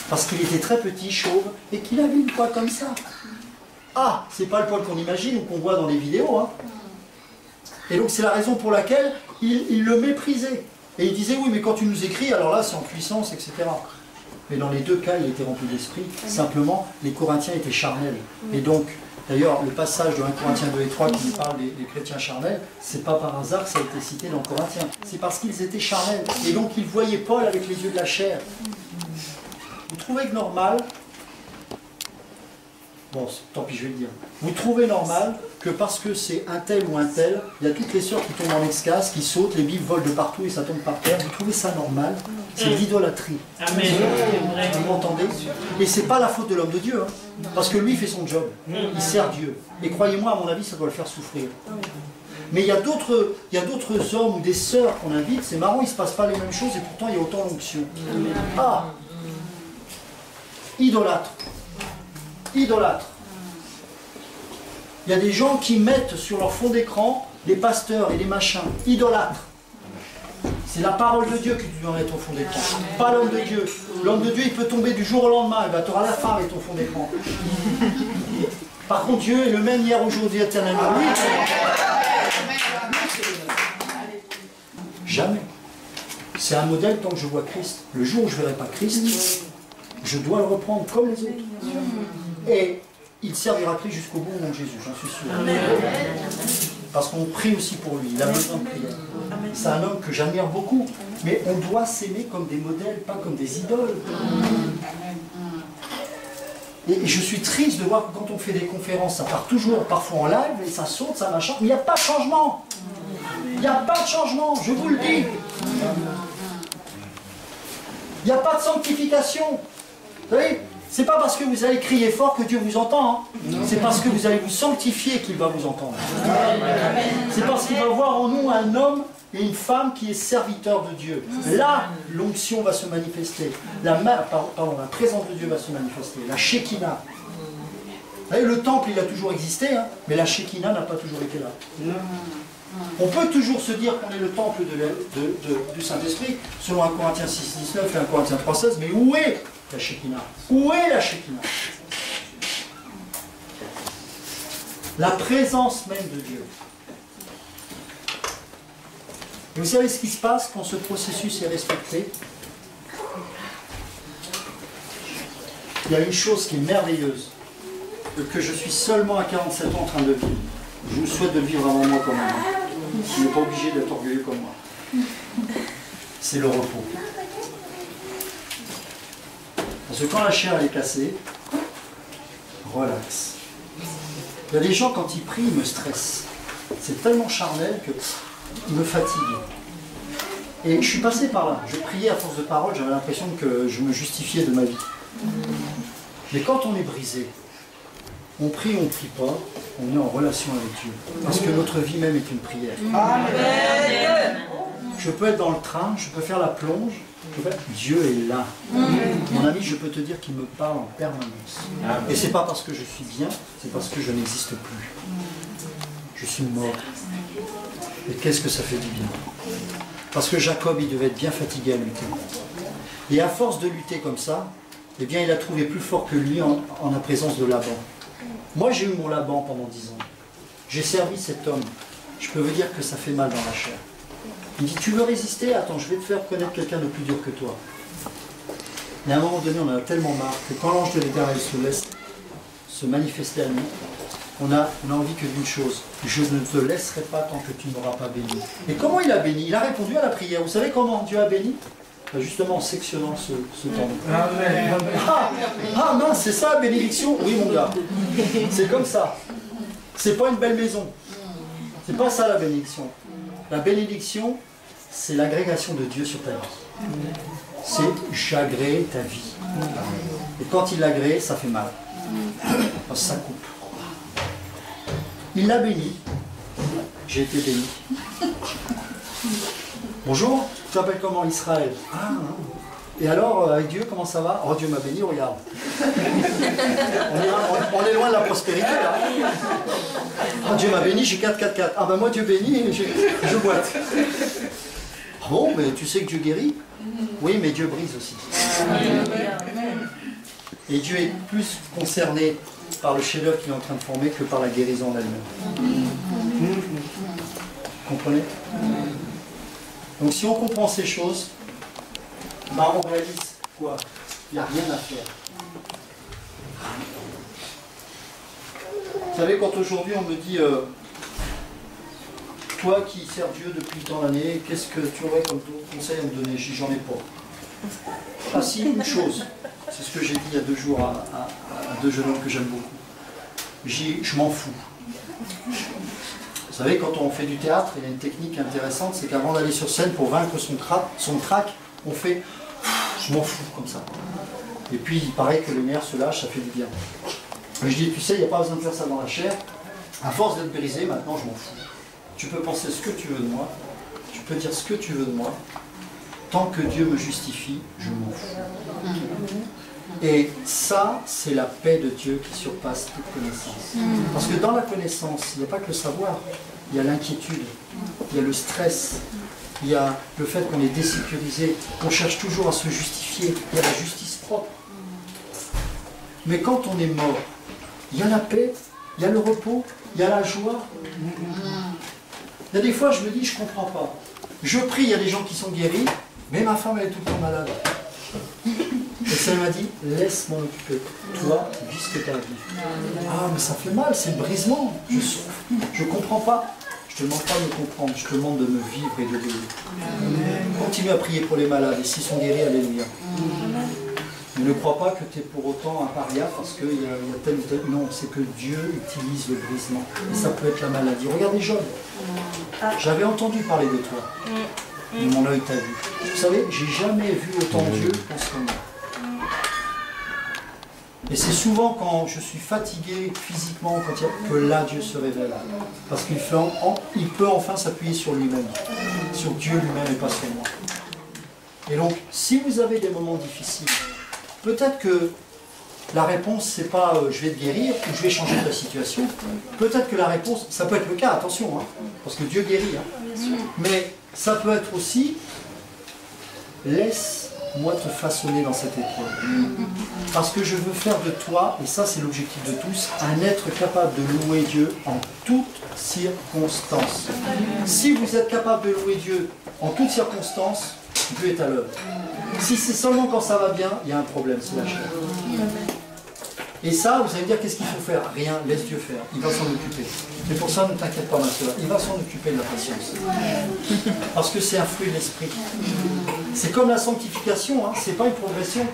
A: Parce qu'il était très petit, chauve, et qu'il avait une voix comme ça. Ah, c'est pas le Paul qu'on imagine ou qu'on voit dans les vidéos. Hein. Et donc c'est la raison pour laquelle il le méprisait. Et il disait, oui, mais quand tu nous écris, alors là, c'est en puissance, etc. Mais dans les deux cas, il était rempli d'esprit. Simplement, les Corinthiens étaient charnels. Et donc, d'ailleurs, le passage de 1 Corinthiens 2 et 3 qui nous parle des chrétiens charnels, c'est pas par hasard que ça a été cité dans Corinthiens. C'est parce qu'ils étaient charnels. Et donc, ils voyaient Paul avec les yeux de la chair. Vous trouvez que normal, bon, tant pis, je vais le dire, vous trouvez normal que parce que c'est un tel ou un tel, il y a toutes les sœurs qui tombent en extase, qui sautent, les bibles volent de partout et ça tombe par terre, vous trouvez ça normal? C'est l'idolâtrie.
B: Amen.
A: Vous m'entendez? Et c'est pas la faute de l'homme de Dieu, hein, parce que lui il fait son job, il sert Dieu. Et croyez-moi, à mon avis, ça doit le faire souffrir. Mais il y a d'autres hommes ou des sœurs qu'on invite, c'est marrant, il ne se passe pas les mêmes choses et pourtant il y a autant d'onction. Ah! Idolâtre. Idolâtre. Il y a des gens qui mettent sur leur fond d'écran des pasteurs et des machins. Idolâtres. C'est la parole de Dieu que tu dois mettre au fond d'écran. Pas l'homme de Dieu. L'homme de Dieu, il peut tomber du jour au lendemain. Tu auras la femme avec ton fond d'écran. Par contre, Dieu est le même hier, aujourd'hui, éternellement. Oui. Jamais. C'est un modèle tant que je vois Christ. Le jour où je ne verrai pas Christ, je dois le reprendre comme les autres. Et il servira Christ jusqu'au bout au nom de Jésus, j'en suis sûr. Parce qu'on prie aussi pour lui, il a besoin de prière. C'est un homme que j'admire beaucoup, mais on doit s'aimer comme des modèles, pas comme des idoles. Et je suis triste de voir que quand on fait des conférences, ça part toujours parfois en live, et ça saute, ça machin, mais il n'y a pas de changement. Il n'y a pas de changement, je vous le dis. Il n'y a pas de sanctification. Vous savez, c'est pas parce que vous allez crier fort que Dieu vous entend. Hein. C'est parce que vous allez vous sanctifier qu'il va vous entendre. C'est parce qu'il va voir en nous un homme et une femme qui est serviteur de Dieu. Là, l'onction va se manifester. La présence de Dieu va se manifester. La Shekinah. Vous savez, le temple, il a toujours existé, hein, mais la Shekinah n'a pas toujours été là. On peut toujours se dire qu'on est le temple du Saint-Esprit, selon 1 Corinthiens 6, 19 et 1 Corinthiens 3, 16, mais où est la Shekinah? Où est la Shekinah? La présence même de Dieu. Et vous savez ce qui se passe quand ce processus est respecté? Il y a une chose qui est merveilleuse. que je suis seulement à 47 ans en train de vivre. Je vous souhaite de le vivre avant moi comme moi. Vous n'êtes pas obligé d'être orgueilleux comme moi. C'est le repos. Parce que quand la chair elle est cassée, relax. Il y a des gens, quand ils prient, ils me stressent. C'est tellement charnel qu'ils me fatiguent. Et je suis passé par là. Je priais à force de parole, j'avais l'impression que je me justifiais de ma vie. Mais quand on est brisé, on prie ou on ne prie pas, on est en relation avec Dieu. Parce que notre vie même est une prière. Amen. Je peux être dans le train, je peux faire la plonge, Dieu est là. Mon ami, je peux te dire qu'il me parle en permanence. Et c'est pas parce que je suis bien, c'est parce que je n'existe plus. Je suis mort. Et qu'est-ce que ça fait du bien? Parce que Jacob, il devait être bien fatigué à lutter. Et à force de lutter comme ça, eh bien, il a trouvé plus fort que lui en la présence de Laban. Moi, j'ai eu mon Laban pendant 10 ans. J'ai servi cet homme. Je peux vous dire que ça fait mal dans la chair. Il dit, tu veux résister? Attends, je vais te faire connaître quelqu'un de plus dur que toi. Mais à un moment donné, on en a tellement marre que quand l'ange de l'Éternel se laisse se manifester à nous, on a envie que d'une chose, je ne te laisserai pas tant que tu n'auras pas béni. Et comment il a béni? Il a répondu à la prière. Vous savez comment Dieu a béni? Justement en sectionnant ce tambour. Amen. Ah mince, c'est ça la bénédiction? Oui mon gars, c'est comme ça. C'est pas une belle maison. C'est pas ça la bénédiction. La bénédiction, c'est l'agrégation de Dieu sur ta vie. C'est j'agrée ta vie. Et quand il l'agrée, ça fait mal. Parce que ça coupe. Il l'a béni. J'ai été béni. Bonjour, tu t'appelles comment? Israël. Ah, et alors, avec Dieu, comment ça va? Oh, Dieu m'a béni, regarde. On est loin de la prospérité, là. Oh, Dieu m'a béni, j'ai 4-4-4. Ah ben moi, Dieu béni, je boite. Ah bon, mais tu sais que Dieu guérit? Oui, mais Dieu brise aussi. Et Dieu est plus concerné par le chef-d'œuvre qu'il est en train de former que par la guérison en elle-même. Vous comprenez? Donc si on comprend ces choses, bah on réalise quoi? Il n'y a rien à faire. Vous savez, quand aujourd'hui on me dit toi qui sers Dieu depuis tant d'années, qu'est-ce que tu aurais comme conseil à me donner? J'en ai pas. Ah si, une chose, c'est ce que j'ai dit il y a 2 jours à 2 jeunes hommes que j'aime beaucoup. Je m'en fous. Vous savez, quand on fait du théâtre, il y a une technique intéressante, c'est qu'avant d'aller sur scène, pour vaincre son trac, on fait « je m'en fous » comme ça. Et puis, il paraît que les nerfs se lâchent, ça fait du bien. Mais je dis, tu sais, il n'y a pas besoin de faire ça dans la chair. À force d'être brisé, maintenant, je m'en fous. Tu peux penser ce que tu veux de moi, tu peux dire ce que tu veux de moi. Tant que Dieu me justifie, je m'en fous. Et ça, c'est la paix de Dieu qui surpasse toute connaissance. Parce que dans la connaissance, il n'y a pas que le savoir, il y a l'inquiétude, il y a le stress, il y a le fait qu'on est désécurisé, qu'on cherche toujours à se justifier, il y a la justice propre. Mais quand on est mort, il y a la paix, il y a le repos, il y a la joie. Il y a des fois, je me dis, je ne comprends pas. Je prie, il y a des gens qui sont guéris, mais ma femme, elle est tout le temps malade. Et ça m'a dit, laisse m'en occuper. Toi, vis ce que tu as à vivre. Ah, mais ça fait mal, c'est le brisement. Je souffre. Je ne comprends pas. Je ne te demande pas de me comprendre, je te demande de me vivre et de vivre. Continue à prier pour les malades, et s'ils sont guéris, alléluia. Mais ne crois pas que tu es pour autant un paria parce qu'il y a tel ou tel. Non, c'est que Dieu utilise le brisement. Et ça peut être la maladie. Regardez Job. J'avais entendu parler de toi. Mais mon œil t'a vu. Vous savez, j'ai jamais vu autant Dieu qu'en ce moment. Et c'est souvent quand je suis fatigué physiquement, que là Dieu se révèle. Parce qu'il peut enfin s'appuyer sur lui-même, sur Dieu lui-même et pas sur moi. Et donc, si vous avez des moments difficiles, peut-être que la réponse, c'est pas je vais te guérir ou je vais changer ta situation. Peut-être que la réponse, ça peut être le cas, attention, hein, parce que Dieu guérit. Hein. Mais ça peut être aussi, laisse-moi te façonner dans cette épreuve. Parce que je veux faire de toi, et ça c'est l'objectif de tous, un être capable de louer Dieu en toutes circonstances. Si vous êtes capable de louer Dieu en toutes circonstances, Dieu est à l'œuvre. Si c'est seulement quand ça va bien, il y a un problème, c'est la chair. Et ça, vous allez me dire, qu'est-ce qu'il faut faire? Rien, laisse Dieu faire, il va s'en occuper. Mais pour ça, ne t'inquiète pas, ma soeur, il va s'en occuper de la patience. Parce que c'est un fruit de l'esprit. C'est comme la sanctification, hein, c'est pas une progression.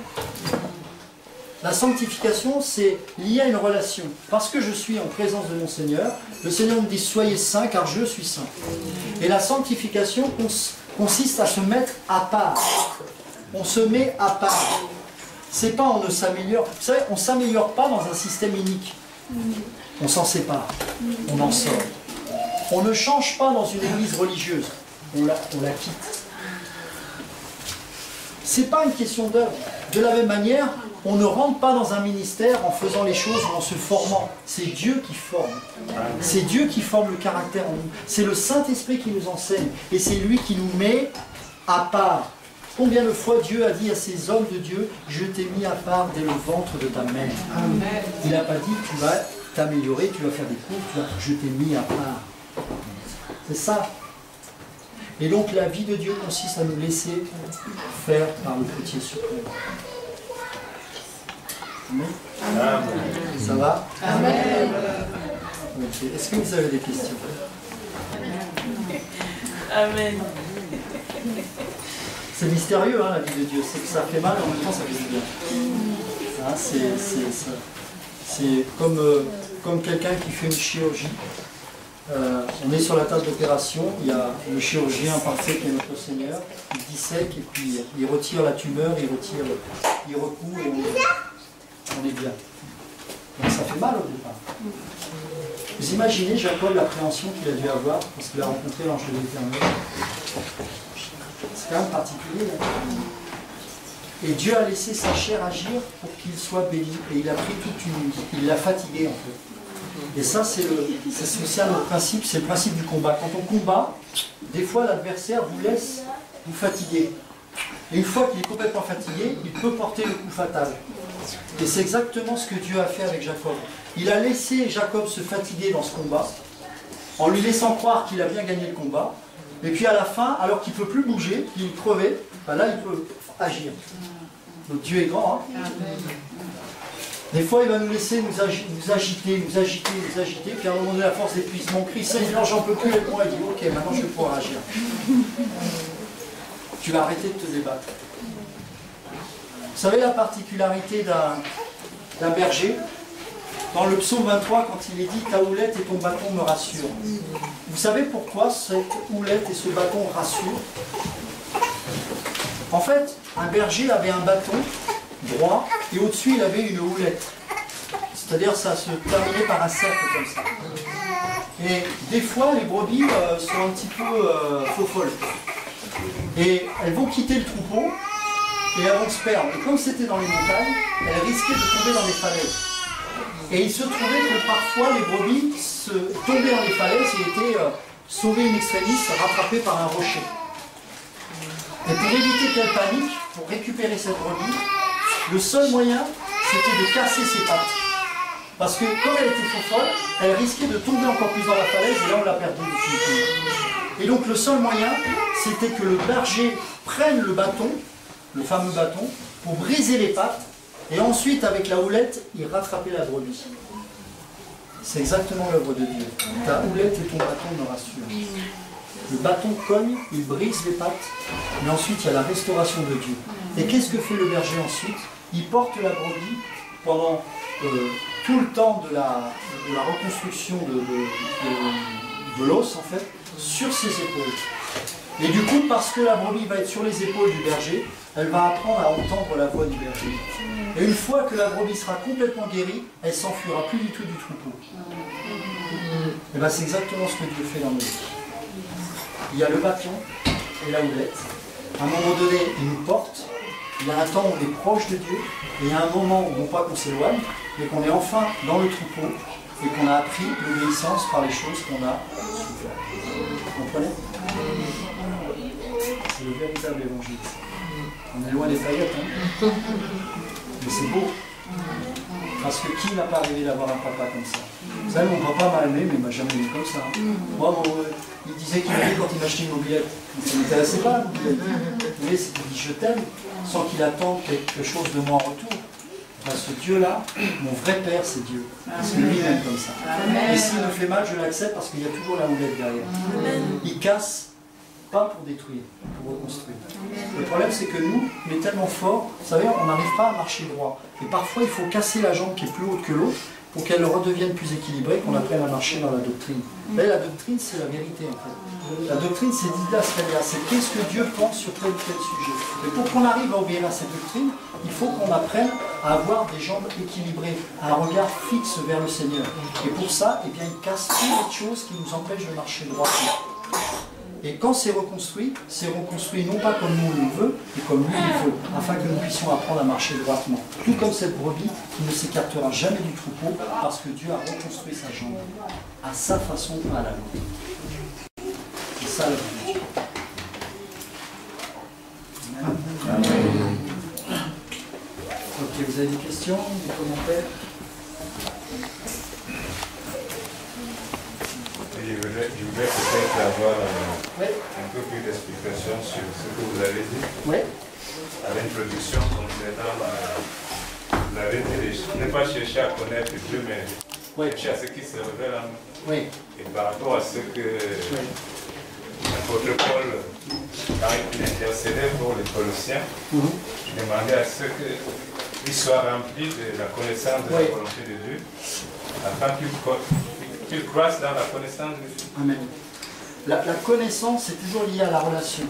A: La sanctification, c'est lié à une relation. Parce que je suis en présence de mon Seigneur, le Seigneur me dit, soyez saints, car je suis saint. Et la sanctification consiste à se mettre à part. On se met à part. C'est pas on ne s'améliore. Vous savez, on ne s'améliore pas dans un système unique. On s'en sépare. On en sort. On ne change pas dans une église religieuse. On la quitte. C'est pas une question d'œuvre. De la même manière, on ne rentre pas dans un ministère en faisant les choses ou en se formant. C'est Dieu qui forme. C'est Dieu qui forme le caractère en nous. C'est le Saint-Esprit qui nous enseigne. Et c'est lui qui nous met à part. Combien de fois Dieu a dit à ces hommes de Dieu, je t'ai mis à part dès le ventre de ta mère. Amen. Il n'a pas dit, tu vas t'améliorer, tu vas faire des cours, je t'ai mis à part. C'est ça. Et donc la vie de Dieu consiste à nous laisser faire par le potier suprême. Amen. Amen. Ça va? Amen. Okay. Est-ce que vous avez des questions? Amen. C'est mystérieux, hein, la vie de Dieu. C'est que ça fait mal, en même temps ça fait du bien. Hein, c'est comme quelqu'un qui fait une chirurgie. On est sur la table d'opération, il y a le chirurgien parfait qui est notre Seigneur, il dissèque et puis il retire la tumeur, il recoue et on est bien. Donc ça fait mal au départ. Vous imaginez Jacob, l'appréhension qu'il a dû avoir parce qu'il a rencontré l'ange de l'Éternel. C'est quand même particulier. Hein. Et Dieu a laissé sa chair agir pour qu'il soit béni. Et il a pris toute une nuit. Il l'a fatigué en fait. Et ça, c'est aussi un autre principe, c'est le principe du combat. Quand on combat, des fois l'adversaire vous laisse vous fatiguer. Et une fois qu'il est complètement fatigué, il peut porter le coup fatal. Et c'est exactement ce que Dieu a fait avec Jacob. Il a laissé Jacob se fatiguer dans ce combat, en lui laissant croire qu'il a bien gagné le combat. Et puis à la fin, alors qu'il ne peut plus bouger, qu'il est crevé, ben là il peut agir. Donc Dieu est grand. Hein. Des fois il va nous laisser nous agiter, puis à un moment donné, à force d'épuisement, crie, Seigneur, j'en peux plus, et moi il dit, ok, maintenant je vais pouvoir agir. Tu vas arrêter de te débattre. Vous savez la particularité d'un berger? Dans le psaume 23, quand il est dit « Ta houlette et ton bâton me rassurent ». Vous savez pourquoi cette houlette et ce bâton rassurent? En fait, un berger avait un bâton droit et au-dessus il avait une houlette. C'est-à-dire ça se terminait par un cercle comme ça. Et des fois, les brebis sont un petit peu faux-folles. Et elles vont quitter le troupeau et elles vont se perdre. Et comme c'était dans les montagnes, elles risquaient de tomber dans les falaises. Et il se trouvait que parfois les brebis tombaient dans les falaises et étaient sauvées in extremis, rattrapées par un rocher. Et pour éviter qu'elle panique, pour récupérer cette brebis, le seul moyen, c'était de casser ses pattes. Parce que comme elle était trop folle, elle risquait de tomber encore plus dans la falaise et là on l'a perdue définitivement. Et donc le seul moyen, c'était que le berger prenne le bâton, le fameux bâton, pour briser les pattes. Et ensuite, avec la houlette, il rattrapait la brebis. C'est exactement l'œuvre de Dieu. Ta houlette et ton bâton me rassurent. Le bâton cogne, il brise les pattes, mais ensuite il y a la restauration de Dieu. Et qu'est-ce que fait le berger ensuite? Il porte la brebis pendant tout le temps de la reconstruction de l'os, en fait, sur ses épaules. Et du coup, parce que la brebis va être sur les épaules du berger, elle va apprendre à entendre la voix du berger. Et une fois que la brebis sera complètement guérie, elle s'enfuira plus du tout du troupeau. Et bien c'est exactement ce que Dieu fait dans nos vies. Il y a le bâton et la houlette. À un moment donné, il nous porte. Il y a un temps où on est proche de Dieu. Et il y a un moment où non pas qu'on s'éloigne, mais qu'on est enfin dans le troupeau et qu'on a appris l'obéissance par les choses qu'on a souffert. Vous comprenez? C'est le véritable évangile. On est loin des paillettes, hein. Mais c'est beau. Parce que qui n'a pas rêvé d'avoir un papa comme ça? Vous savez, mon papa m'a aimé, mais il m'a jamais aimé comme ça. Moi, il disait qu'il m'aimait quand il m'achetait une mobilette. Ça ne m'intéressait pas, la mobilette. Mais c'était dit je t'aime, sans qu'il attende quelque chose de moi en retour. Enfin, ce Dieu-là, mon vrai Père, c'est Dieu. Parce que lui, il m'aime comme ça.
B: Amen.
A: Et s'il me fait mal, je l'accepte parce qu'il y a toujours la houlette derrière. Il casse, pas pour détruire, pour reconstruire. Le problème, c'est que nous, on est tellement forts, vous savez, on n'arrive pas à marcher droit. Et parfois, il faut casser la jambe qui est plus haute que l'autre pour qu'elle redevienne plus équilibrée, qu'on apprenne à marcher dans la doctrine. Vous voyez, la doctrine, c'est la vérité, en fait. La doctrine, c'est Didas Kalia, c'est qu'est-ce que Dieu pense sur tel ou tel sujet. Et pour qu'on arrive à obéir à cette doctrine, il faut qu'on apprenne à avoir des jambes équilibrées, un regard fixe vers le Seigneur. Et pour ça, eh bien, il casse toutes les choses qui nous empêchent de marcher droit. Et quand c'est reconstruit non pas comme nous on le veut, mais comme lui il veut, afin que nous puissions apprendre à marcher droitement. Tout comme cette brebis qui ne s'écartera jamais du troupeau, parce que Dieu a reconstruit sa jambe à sa façon, à la nôtre. C'est ça la vie. Amen. Ok, vous avez des questions, des commentaires?
C: Je voudrais peut-être avoir un peu plus d'explication sur ce que vous avez dit à l'introduction concernant la vérité. Je n'ai pas cherché à connaître Dieu, mais chercher à ce qui se révèle en nous. Et par rapport à ce que l'apôtre Paul, quand il intercédait pour les Colossiens, il demandait à ce qu'ils soient remplis de la connaissance de la volonté de Dieu, afin qu'ils croissent dans la connaissance de Dieu.
A: Amen. La connaissance, c'est toujours lié à la relation.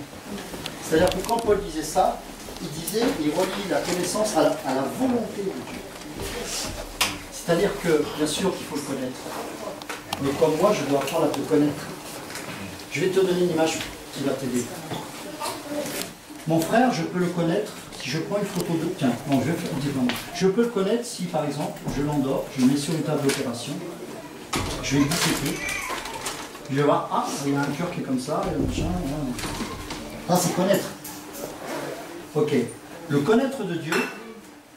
A: C'est-à-dire que quand Paul disait ça, il relie la connaissance à la volonté de Dieu. C'est-à-dire que, bien sûr qu'il faut le connaître. Mais comme moi, je dois apprendre à te connaître. Je vais te donner une image qui va t'aider. Mon frère, je peux le connaître si je prends une photo de... Tiens, non, je vais faire différemment. Je peux le connaître si, par exemple, je l'endors, je le mets sur une table d'opération, je vais le disséquer. Je vais voir, ah, il y a un cœur qui est comme ça, et le machin, voilà. Ça, c'est connaître. Ok. Le connaître de Dieu,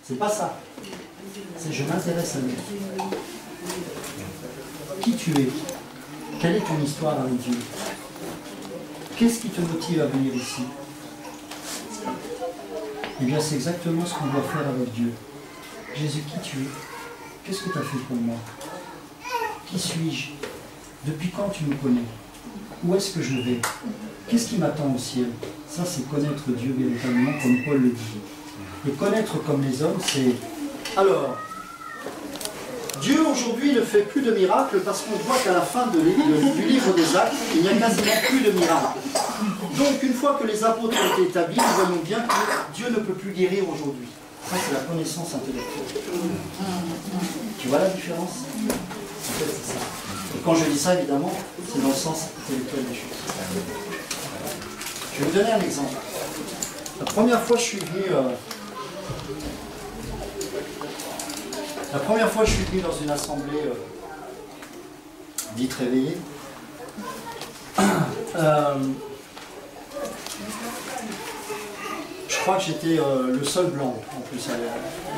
A: c'est pas ça. C'est je m'intéresse à lui. Qui tu es? Quelle est ton histoire avec Dieu? Qu'est-ce qui te motive à venir ici? Eh bien, c'est exactement ce qu'on doit faire avec Dieu. Jésus, qui tu es? Qu'est-ce que tu as fait pour moi? Qui suis-je? Depuis quand tu me connais? Où est-ce que je vais? Qu'est-ce qui m'attend au ciel? Ça, c'est connaître Dieu véritablement, comme Paul le dit. Et connaître comme les hommes, c'est... Alors, Dieu aujourd'hui ne fait plus de miracles parce qu'on voit qu'à la fin du livre des Actes, il n'y a quasiment plus de miracles. Donc, une fois que les apôtres ont été établis, nous voyons bien que Dieu ne peut plus guérir aujourd'hui. Ça, c'est la connaissance intellectuelle. Tu vois la différence? En fait, c'est ça. Et quand je dis ça, évidemment, c'est dans le sens intellectuel des choses. Je vais vous donner un exemple. La première fois que je suis venu... La première fois que je suis venu dans une assemblée dite réveillée, je crois que j'étais le seul blanc en plus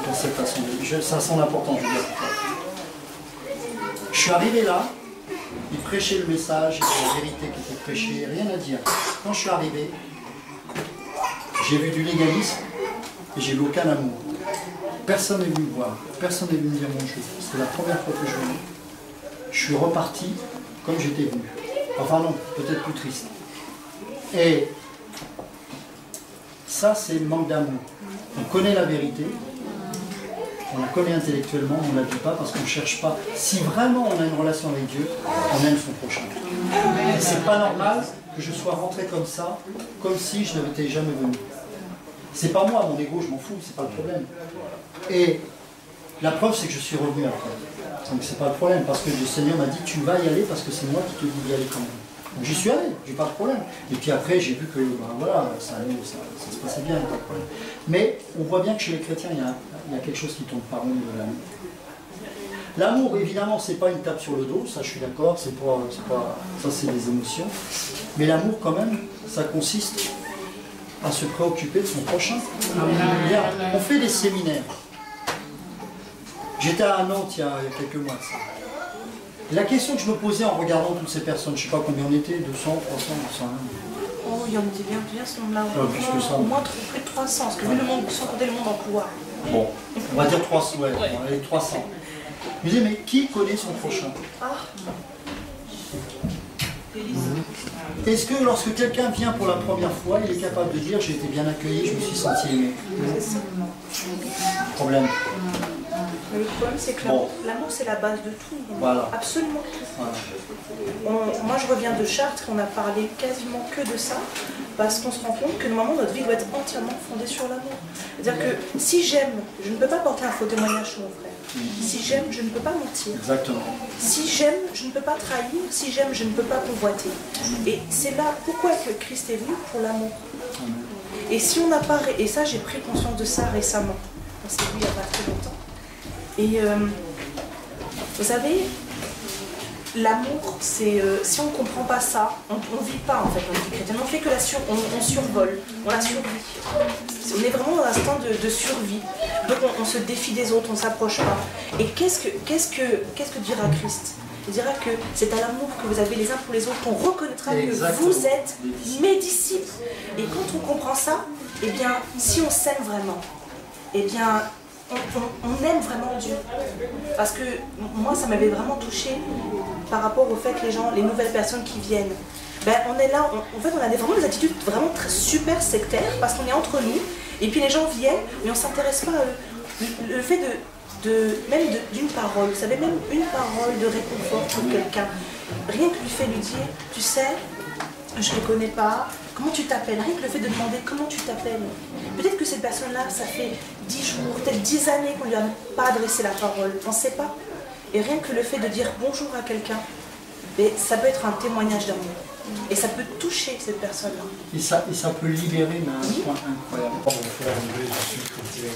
A: dans cette assemblée. Ça a son importance, je veux dire. Je suis arrivé là, il prêchait le message, la vérité qui était prêchée, rien à dire. Quand je suis arrivé, j'ai vu du légalisme et j'ai vu aucun amour. Personne n'est venu me voir, personne n'est venu me dire mon chose. C'était la première fois que je venais. Je suis reparti comme j'étais venu. Enfin non, peut-être plus triste. Et ça, c'est le manque d'amour. On connaît la vérité, on la connaît intellectuellement, on ne la dit pas parce qu'on ne cherche pas. Si vraiment on a une relation avec Dieu, on aime son prochain. Et c'est pas normal que je sois rentré comme ça, comme si je n'étais jamais venu. C'est pas moi, mon ego, je m'en fous, c'est pas le problème. Et la preuve, c'est que je suis revenu après. Donc c'est pas le problème, parce que le Seigneur m'a dit, tu vas y aller parce que c'est moi qui te dis d'y aller quand même. Donc j'y suis allé, j'ai pas de problème. Et puis après, j'ai vu que voilà, ça se passait bien, pas de problème. Mais on voit bien que chez les chrétiens, il y a quelque chose qui tombe pas rond de l'amour. L'amour, évidemment, c'est pas une tape sur le dos, ça je suis d'accord, ça c'est des émotions. Mais l'amour, quand même, ça consiste à se préoccuper de son prochain. On fait des séminaires. J'étais à Nantes il y a quelques mois de ça. Et la question que je me posais en regardant toutes ces personnes, je ne sais pas combien on était, 200, 300, 100.
B: Oh, il y en était bien ce nombre-là.
A: Plus que ça.
B: Au moins plus de 300, parce que vu le monde, sans compter le monde emploi.
A: Bon, On va dire 300, ouais, on va aller 300. Vous dites, mais qui connaît son prochain? Est-ce que lorsque quelqu'un vient pour la première fois, il est capable de dire j'ai été bien accueilli, je me suis senti aimé? Problème.
D: Mais le problème, c'est que l'amour, c'est la base de tout.
A: Voilà.
D: Absolument tout.
A: Voilà.
D: Moi, je reviens de Chartres, on a parlé quasiment que de ça, parce qu'on se rend compte que normalement, notre vie doit être entièrement fondée sur l'amour. C'est-à-dire que si j'aime, je ne peux pas porter un faux témoignage sur mon frère. Si j'aime, je ne peux pas mentir.
A: Exactement.
D: Si j'aime, je ne peux pas trahir. Si j'aime, je ne peux pas convoiter. Et c'est là pourquoi que Christ est venu, pour l'amour. Et si on n'a pas... Et ça, j'ai pris conscience de ça récemment. On s'est vu il n'y a pas très longtemps. Et vous savez, l'amour, c'est si on ne comprend pas ça, on ne vit pas en fait dans la vie chrétienne. On fait que on survole, on la survit. On est vraiment dans un instant de survie. Donc on se défie des autres, on ne s'approche pas. Et qu'est-ce que dira Christ? Il dira que c'est à l'amour que vous avez les uns pour les autres qu'on reconnaîtra que vous êtes mes disciples. Et quand on comprend ça, eh bien, si on s'aime vraiment, eh bien, on aime vraiment Dieu. Parce que moi, ça m'avait vraiment touchée par rapport au fait que les nouvelles personnes qui viennent, ben, on est là, en fait, on a vraiment des attitudes vraiment très, super sectaires parce qu'on est entre nous, et puis les gens viennent, mais on ne s'intéresse pas à eux. Le fait d'une parole, vous savez, même une parole de réconfort pour quelqu'un, rien que lui dire, tu sais, je ne te connais pas, comment tu t'appelles? Rien que le fait de demander comment tu t'appelles. Peut-être que cette personne-là, ça fait 10 jours, peut-être 10 années qu'on ne lui a pas adressé la parole, on ne sait pas. Et rien que le fait de dire bonjour à quelqu'un, ça peut être un témoignage d'amour. Et ça peut toucher cette personne-là. Et ça
A: peut libérer un point incroyable.
E: Mon frère André, je suis chrétien.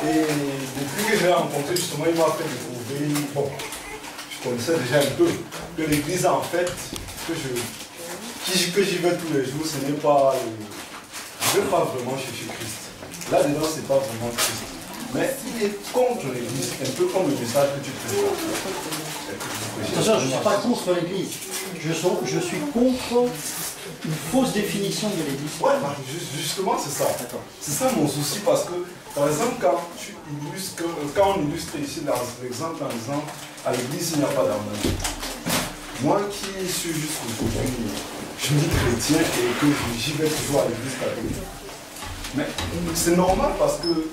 E: Et depuis que j'ai rencontré, justement, il m'a fait découvrir, bon, je connaissais déjà un peu, que l'église, en fait, que j'y vais tous les jours, ce n'est pas... Je ne vais pas vraiment chercher Christ. Là-dedans, ce n'est pas vraiment Christ. Mais il est contre l'église, un peu comme le message que tu présentes.
A: Attention, je ne suis pas contre l'église. Je suis contre une fausse définition de l'église.
E: Ouais, justement, c'est ça. C'est ça mon souci, parce que, par exemple, quand on illustre ici l'exemple en disant à l'église, il n'y a pas d'amour. Moi qui suis jusqu'aujourd'hui, je suis chrétien et que j'y vais toujours à l'église catholique. Mais c'est normal parce que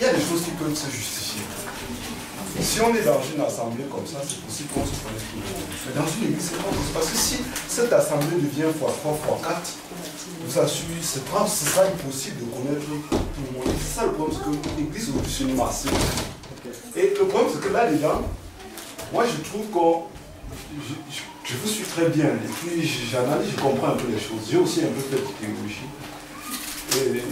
E: il y a des choses qui peuvent se justifier. Si on est dans une assemblée comme ça, c'est possible qu'on se connaisse tout le monde. Mais dans une église, c'est pas possible. Parce que si cette assemblée devient x3, x4, vous assure, ce sera impossible de connaître tout le monde. C'est ça le problème, c'est que l'église aujourd'hui c'est une masse. Et le problème, c'est que là-dedans, moi je trouve que je vous suis très bien. Et puis j'analyse, je comprends un peu les choses. J'ai aussi un peu fait de théologie. Et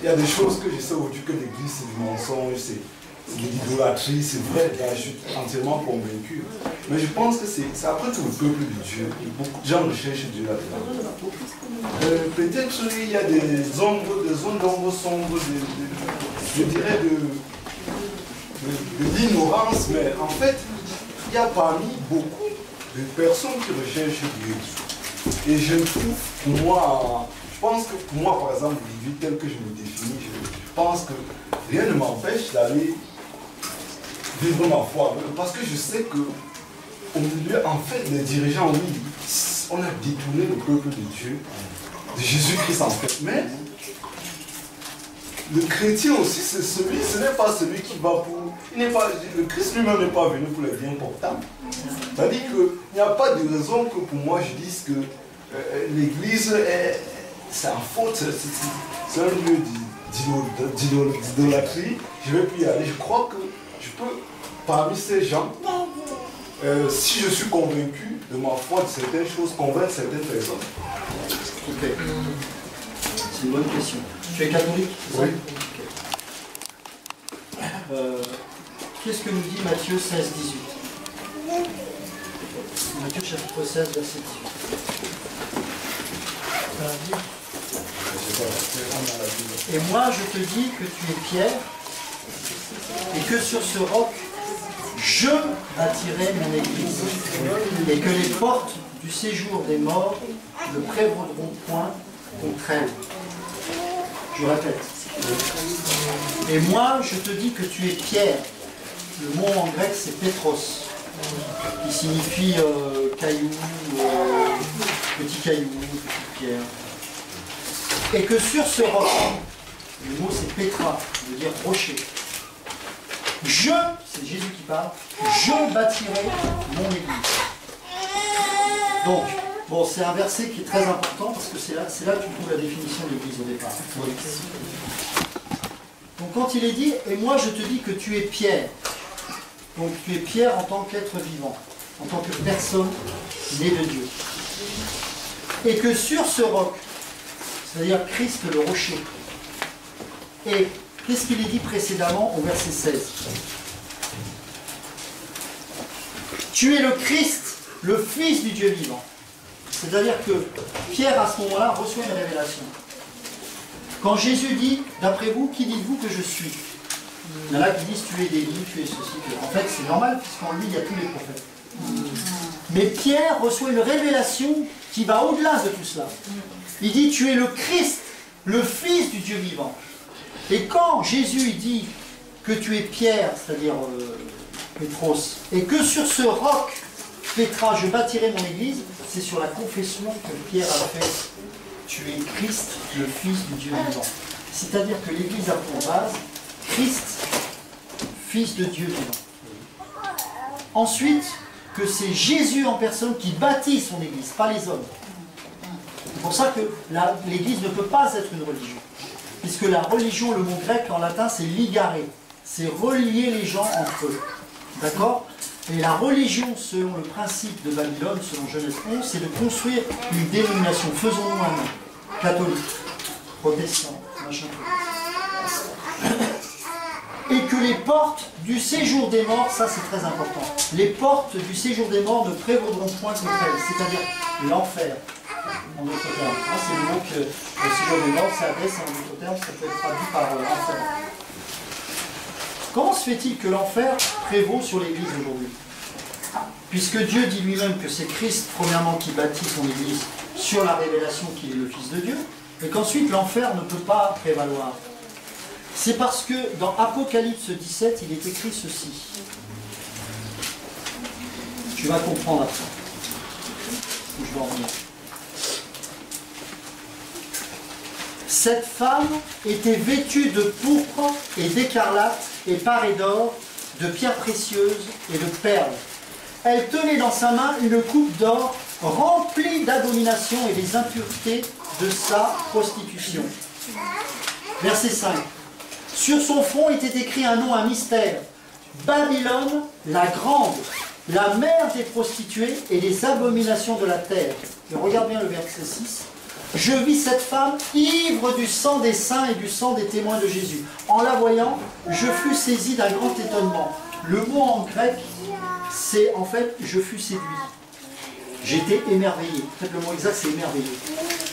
E: il y a des choses que je sais aujourd'hui que l'église c'est du mensonge, c'est de l'idolâtrie, c'est vrai, là, je suis entièrement convaincu. Mais je pense que c'est après tout le peuple de Dieu. Beaucoup de gens recherchent Dieu là-dedans. Peut-être il y a des zones d'ombre sombres, je dirais de l'ignorance, mais en fait, il y a parmi beaucoup de personnes qui recherchent Dieu. Et je trouve, pour moi, je pense que pour moi, par exemple, la vie telle que je me définis, je pense que rien ne m'empêche d'aller vivre ma foi. Parce que je sais que, au milieu, en fait, les dirigeants, oui, on a détourné le peuple de Dieu, de Jésus-Christ en fait. Mais le chrétien aussi, ce n'est pas celui qui va pour... le Christ lui-même n'est pas venu pour les biens portables. C'est-à-dire qu'il n'y a pas de raison que pour moi je dise que l'église c'est en faute, c'est un lieu d'idolâtrie. Je ne vais plus y aller. Je crois que je peux, parmi ces gens, si je suis convaincu de ma foi de certaines choses, convaincre certaines personnes.
A: Ok. C'est une bonne question. Tu es catholique?
E: Oui.
A: Qu'est-ce que nous dit Matthieu 16, 18? Matthieu chapitre 16, verset 18. Et moi je te dis que tu es Pierre, et que sur ce roc, je bâtirai mon église, et que les portes du séjour des morts ne prévaudront point contre elle. Je répète. Et moi, je te dis que tu es Pierre. Le mot en grec, c'est Pétros, qui signifie caillou, petit caillou, petite pierre. Et que sur ce roc, le mot c'est Pétra, qui veut dire rocher. C'est Jésus qui parle, je bâtirai mon église. Donc, bon, c'est un verset qui est très important parce que c'est là que tu trouves la définition de l'église au départ. Donc quand il est dit, et moi je te dis que tu es Pierre. Donc tu es Pierre en tant qu'être vivant, en tant que personne née de Dieu. Et que sur ce roc, c'est-à-dire Christ le rocher, et qu'est-ce qu'il est dit précédemment au verset 16? Tu es le Christ, le Fils du Dieu vivant. C'est-à-dire que Pierre, à ce moment-là, reçoit une révélation. Quand Jésus dit, d'après vous, qui dites-vous que je suis? Il y en a qui disent, tu es Élie, tu es ceci, que... En fait, c'est normal, puisqu'en lui, il y a tous les prophètes. Mais Pierre reçoit une révélation qui va au-delà de tout cela. Il dit, tu es le Christ, le Fils du Dieu vivant. Et quand Jésus dit que tu es Pierre, c'est-à-dire Pétros, et que sur ce roc, Pétra, je bâtirai mon église, c'est sur la confession que Pierre a fait. Tu es Christ, le Fils du Dieu vivant. C'est-à-dire que l'église a pour base Christ, Fils de Dieu vivant. Ensuite, que c'est Jésus en personne qui bâtit son église, pas les hommes. C'est pour ça que l'église ne peut pas être une religion. Puisque la religion, le mot grec en latin, c'est ligare. C'est relier les gens entre eux. D'accord? Et la religion, selon le principe de Babylone, selon Genèse 11, c'est de construire une dénomination. Faisons-nous un nom. Catholique, protestant, machin. Et que les portes du séjour des morts, ça c'est très important, les portes du séjour des morts ne prévaudront point contre elles, c'est-à-dire l'enfer, en d'autres termes. C'est le mot que le séjour des morts s'adresse, en d'autres termes, ça peut être traduit par l'enfer. Comment se fait-il que l'enfer prévaut sur l'Église aujourd'hui? Puisque Dieu dit lui-même que c'est Christ, premièrement, qui bâtit son Église sur la révélation qu'il est le Fils de Dieu, et qu'ensuite l'enfer ne peut pas prévaloir. C'est parce que dans Apocalypse 17, il est écrit ceci. Tu vas comprendre après. Je vais en revenir. Cette femme était vêtue de pourpre et d'écarlate et parée d'or, de pierres précieuses et de perles. Elle tenait dans sa main une coupe d'or remplie d'abominations et des impuretés de sa prostitution. Verset 5. Sur son front était écrit un nom, un mystère. Babylone, la grande, la mère des prostituées et des abominations de la terre. Et regarde bien le verset 6. Je vis cette femme ivre du sang des saints et du sang des témoins de Jésus. En la voyant, je fus saisi d'un grand étonnement. Le mot en grec, c'est en fait « je fus séduit ». J'étais émerveillé. En fait, le mot exact, c'est émerveillé.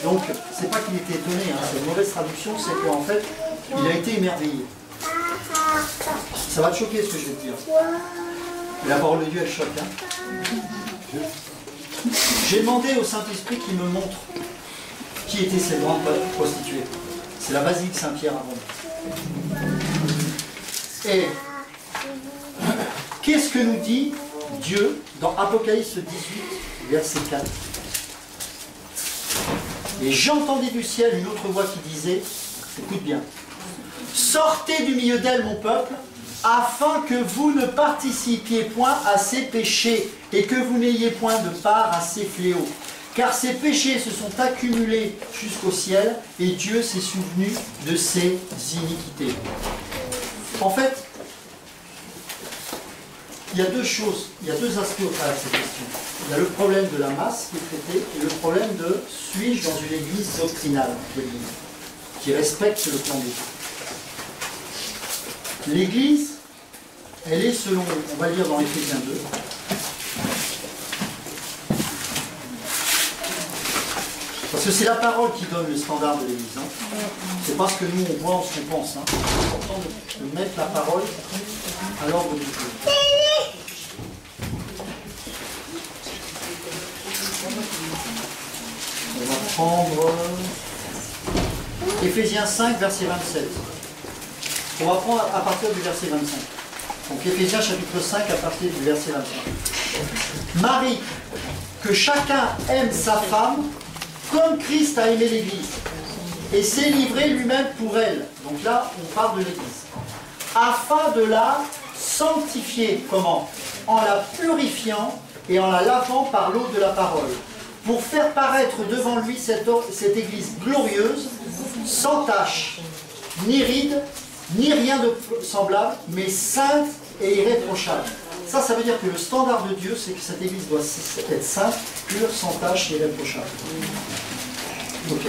A: Donc, c'est pas qu'il était étonné, hein, c'est une mauvaise traduction, c'est qu'en fait, il a été émerveillé. Ça va te choquer ce que je vais te dire. Mais la parole de Dieu, elle choque. Hein. J'ai demandé au Saint-Esprit qu'il me montre qui était cette grande prostituée. C'est la basilique Saint-Pierre à Rome. Et qu'est-ce que nous dit Dieu dans Apocalypse 18, verset 4? Et j'entendis du ciel une autre voix qui disait, écoute bien, sortez du milieu d'elle, mon peuple, afin que vous ne participiez point à ses péchés et que vous n'ayez point de part à ses fléaux. Car ses péchés se sont accumulés jusqu'au ciel et Dieu s'est souvenu de ses iniquités. En fait, il y a deux choses, il y a deux aspects au travers de cette question. Il y a le problème de la masse qui est traité et le problème de suis-je dans une église doctrinale, qui respecte le plan de Dieu. L'église, elle est selon, on va lire dans Éphésiens 2, parce que c'est la parole qui donne le standard de l'église. Hein. C'est pas ce que nous on voit, ce qu'on pense. Hein. C'est important de mettre la parole à l'ordre du Dieu. On va prendre Éphésiens 5, verset 27. On va prendre à partir du verset 25. Donc Éphésiens chapitre 5 à partir du verset 25. Marie, que chacun aime sa femme comme Christ a aimé l'Église et s'est livré lui-même pour elle. Donc là, on parle de l'Église. Afin de la sanctifier. Comment? En la purifiant et en la lavant par l'eau de la parole. Pour faire paraître devant lui cette Église glorieuse, sans tache, ni ride, ni rien de semblable, mais sainte et irréprochable. Ça veut dire que le standard de Dieu, c'est que cette Église doit être sainte, pure, sans tache et irréprochable. Ok.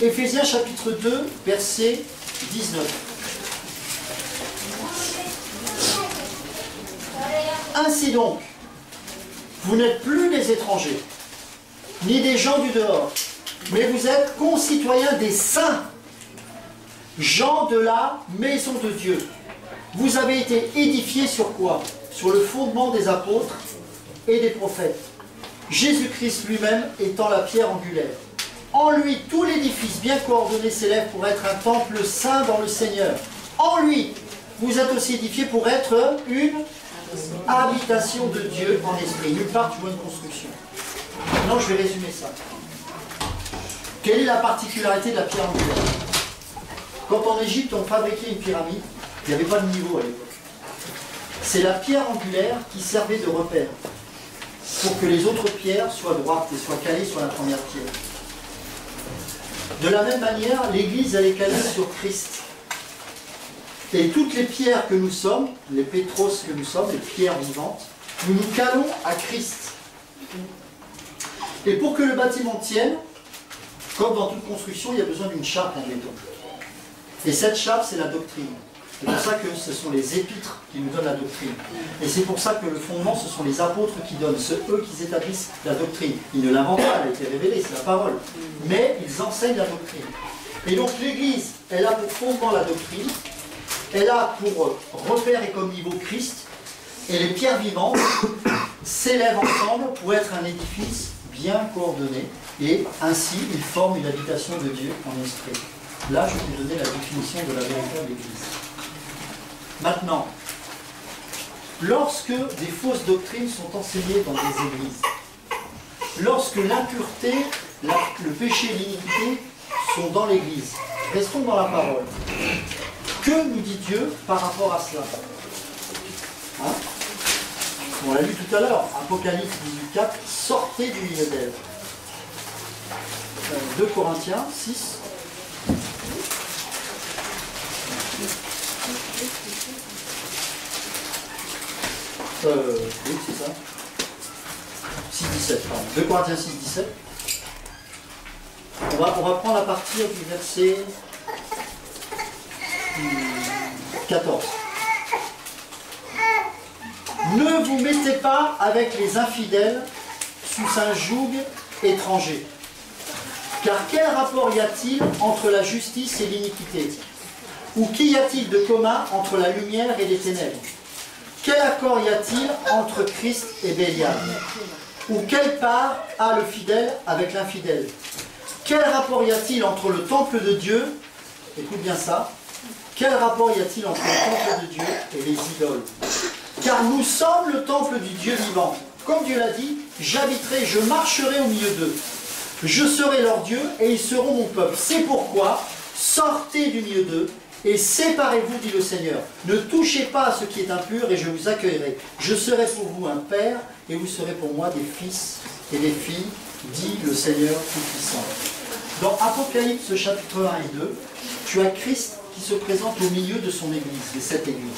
A: Éphésiens chapitre 2, verset 19. Ainsi donc, vous n'êtes plus des étrangers, ni des gens du dehors, mais vous êtes concitoyens des saints, gens de la maison de Dieu. Vous avez été édifiés sur quoi? Sur le fondement des apôtres et des prophètes. Jésus-Christ lui-même étant la pierre angulaire. En lui, tout l'édifice bien coordonné s'élève pour être un temple saint dans le Seigneur. En lui, vous êtes aussi édifiés pour être une habitation de Dieu en esprit. Nulle part tu vois une construction. Maintenant, je vais résumer ça. Quelle est la particularité de la pierre angulaire? Quand en Égypte, on fabriquait une pyramide, il n'y avait pas de niveau à l'époque. C'est la pierre angulaire qui servait de repère pour que les autres pierres soient droites et soient calées sur la première pierre. De la même manière, l'Église, elle est calée sur Christ. Et toutes les pierres que nous sommes, les pétros que nous sommes, les pierres vivantes, nous nous calons à Christ. Et pour que le bâtiment tienne, comme dans toute construction, il y a besoin d'une chape en béton. Et cette chape, c'est la doctrine. C'est pour ça que ce sont les épîtres qui nous donnent la doctrine. Et c'est pour ça que le fondement, ce sont les apôtres qui donnent, eux qui établissent la doctrine. Ils ne l'inventent pas, elle a été révélée, c'est la parole. Mais ils enseignent la doctrine. Et donc l'Église, elle a pour fondement la doctrine, elle a pour repère et comme niveau Christ, et les pierres vivantes s'élèvent ensemble pour être un édifice bien coordonné, et ainsi ils forment une habitation de Dieu en esprit. Là, je vais donner la définition de la véritable Église. Maintenant, lorsque des fausses doctrines sont enseignées dans des églises, lorsque l'impureté, le péché et l'iniquité sont dans l'église, restons dans la parole. Que nous dit Dieu par rapport à cela? Hein? On l'a lu tout à l'heure, Apocalypse 18:4, sortez du milieu d'Ève. 2 Corinthiens 6. Oui, c'est ça. 6,17, pardon. 2 Corinthiens 6,17. On va prendre à partir du verset 14. Ne vous mettez pas avec les infidèles sous un joug étranger. Car quel rapport y a-t-il entre la justice et l'iniquité? Ou qu'y a-t-il de commun entre la lumière et les ténèbres? Quel accord y a-t-il entre Christ et Bélial? Ou quelle part a le fidèle avec l'infidèle? Quel rapport y a-t-il entre le temple de Dieu, écoute bien ça, quel rapport y a-t-il entre le temple de Dieu et les idoles? Car nous sommes le temple du Dieu vivant. Comme Dieu l'a dit, j'habiterai, je marcherai au milieu d'eux. Je serai leur Dieu et ils seront mon peuple. C'est pourquoi, sortez du milieu d'eux et séparez-vous, dit le Seigneur. Ne touchez pas à ce qui est impur et je vous accueillerai. Je serai pour vous un père et vous serez pour moi des fils et des filles, dit le Seigneur Tout-Puissant. Dans Apocalypse chapitre 1 et 2, tu as Christ qui se présente au milieu de son église, de cette église.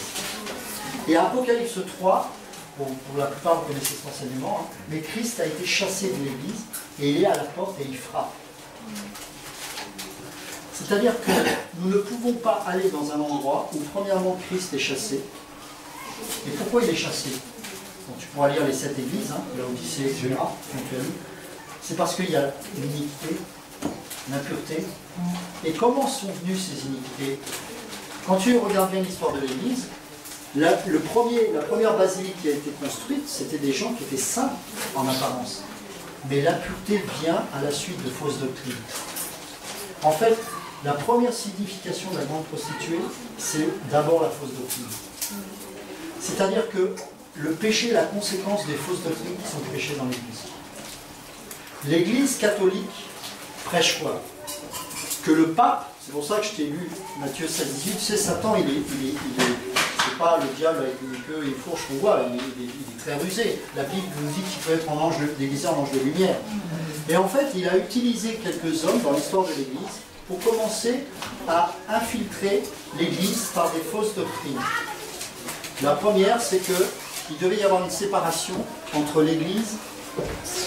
A: Et Apocalypse 3, bon, pour la plupart vous connaissez cet enseignement, hein, mais Christ a été chassé de l'église et il est à la porte et il frappe. C'est-à-dire que nous ne pouvons pas aller dans un endroit où premièrement Christ est chassé. Et pourquoi il est chassé? Bon, tu pourras lire les 7 églises, hein, l'Odyssée, etc. C'est parce qu'il y a l'iniquité, l'impureté. Et comment sont venues ces iniquités? Quand tu regardes bien l'histoire de l'église, la première basilique qui a été construite, c'était des gens qui étaient saints en apparence. Mais l'impureté vient à la suite de fausses doctrines. En fait, La première signification de la grande prostituée, c'est d'abord la fausse doctrine. C'est-à-dire que le péché est la conséquence des fausses doctrines qui sont prêchées dans l'Église. L'Église catholique prêche quoi? Que le pape, c'est pour ça que je t'ai lu Matthieu 16-18, tu sais, Satan, c'est pas le diable avec une queue et une fourche qu'on voit, il est très rusé. La Bible nous dit qu'il peut être déguisé en ange de lumière. Et en fait, il a utilisé quelques hommes dans l'histoire de l'Église pour commencer à infiltrer l'Église par des fausses doctrines. La première, c'est qu'il devait y avoir une séparation entre l'Église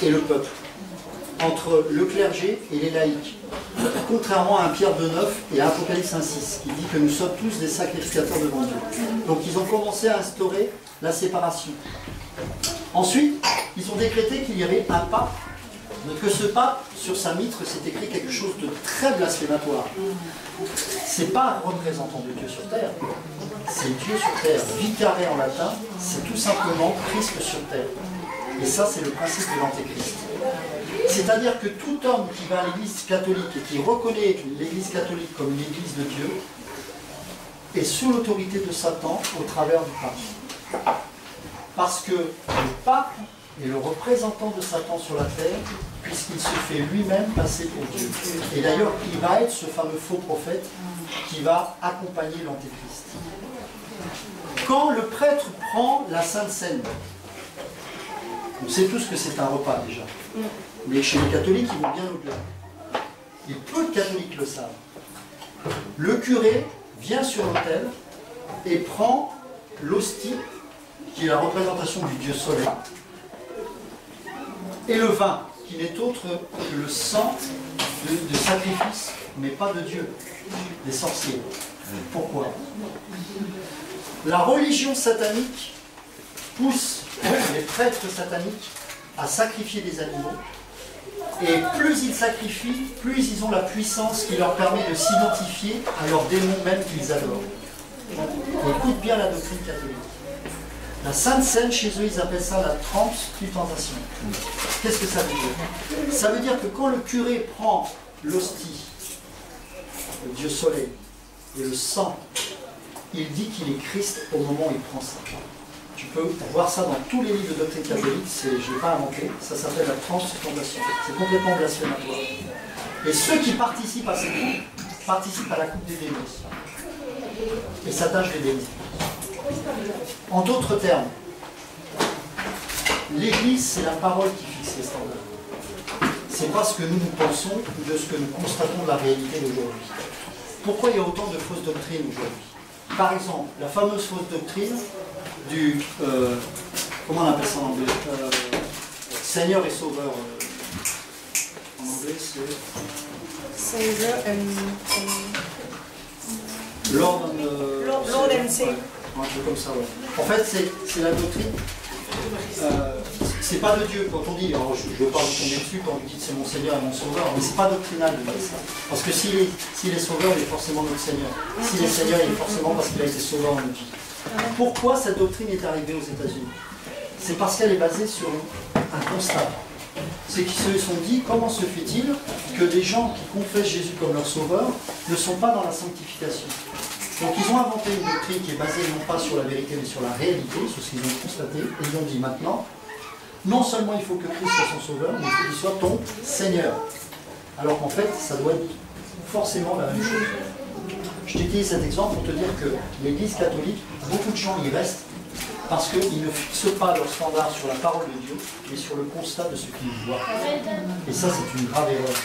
A: et le peuple, entre le clergé et les laïcs. Contrairement à 1 Pierre 2,9 et à Apocalypse 1,6, qui dit que nous sommes tous des sacrificateurs devant Dieu. Donc ils ont commencé à instaurer la séparation. Ensuite, ils ont décrété qu'il y avait un pape, mais que ce pape, sur sa mitre, c'est écrit quelque chose de très blasphématoire. C'est pas un représentant de Dieu sur terre, c'est Dieu sur terre. Vicare en latin, c'est tout simplement Christ sur terre. Et ça, c'est le principe de l'antéchrist. C'est-à-dire que tout homme qui va à l'église catholique et qui reconnaît l'église catholique comme une église de Dieu est sous l'autorité de Satan au travers du pape. Parce que le pape est le représentant de Satan sur la terre, puisqu'il se fait lui-même passer pour Dieu. Et d'ailleurs, il va être ce fameux faux prophète qui va accompagner l'antéchrist. Quand le prêtre prend la Sainte Seine, on sait tous que c'est un repas déjà. Mais chez les catholiques, ils vont bien au-delà. Et peu de catholiques le savent. Le curé vient sur l'autel et prend l'hostie, qui est la représentation du Dieu soleil, et le vin, qui n'est autre que le sang de sacrifice, mais pas de Dieu, des sorciers. Pourquoi? La religion satanique pousse les prêtres sataniques à sacrifier des animaux, et plus ils sacrifient, plus ils ont la puissance qui leur permet de s'identifier à leurs démons même qu'ils adorent. Écoute bien la doctrine catholique. La Sainte Seine, chez eux, ils appellent ça la transubstantiation. Qu'est-ce que ça veut dire? Ça veut dire que quand le curé prend l'hostie, le Dieu soleil, et le sang, il dit qu'il est Christ au moment où il prend ça. Tu peux voir ça dans tous les livres de doctrine catholique, je ne l'ai pas inventé, ça s'appelle la transubstantiation. C'est complètement blasphématoire. Et ceux qui participent à ces coupes participent à la coupe des démons. Et s'attachent les démons. En d'autres termes, l'Église, c'est la parole qui fixe les standards. C'est pas ce que nous pensons ou de ce que nous constatons de la réalité d'aujourd'hui. Pourquoi il y a autant de fausses doctrines aujourd'hui? Par exemple, la fameuse fausse doctrine du, comment on appelle ça en anglais, Seigneur et Sauveur. En anglais, c'est...
D: Savior
A: Lord
D: and Savior.
A: Un peu comme ça, ouais. En fait, c'est la doctrine. C'est pas de Dieu. Quand on dit, alors je ne veux pas vous tomber dessus quand vous dites c'est mon Seigneur et mon Sauveur, mais c'est pas doctrinal de dire ça. Parce que s'il est Sauveur, il est forcément notre Seigneur. S'il est Seigneur, il est forcément parce qu'il a été Sauveur en notre vie. Pourquoi cette doctrine est arrivée aux États-Unis? C'est parce qu'elle est basée sur un constat. C'est qu'ils se sont dit, comment se fait-il que des gens qui confessent Jésus comme leur Sauveur ne sont pas dans la sanctification? Donc ils ont inventé une doctrine qui est basée non pas sur la vérité mais sur la réalité, sur ce qu'ils ont constaté, et ils ont dit maintenant, non seulement il faut que Christ soit son sauveur, mais il faut qu'il soit ton Seigneur. Alors qu'en fait, ça doit être forcément la même chose. Je t'utilise cet exemple pour te dire que l'Église catholique, beaucoup de gens y restent parce qu'ils ne fixent pas leur standard sur la parole de Dieu, mais sur le constat de ce qu'ils voient. Et ça, c'est une grave erreur.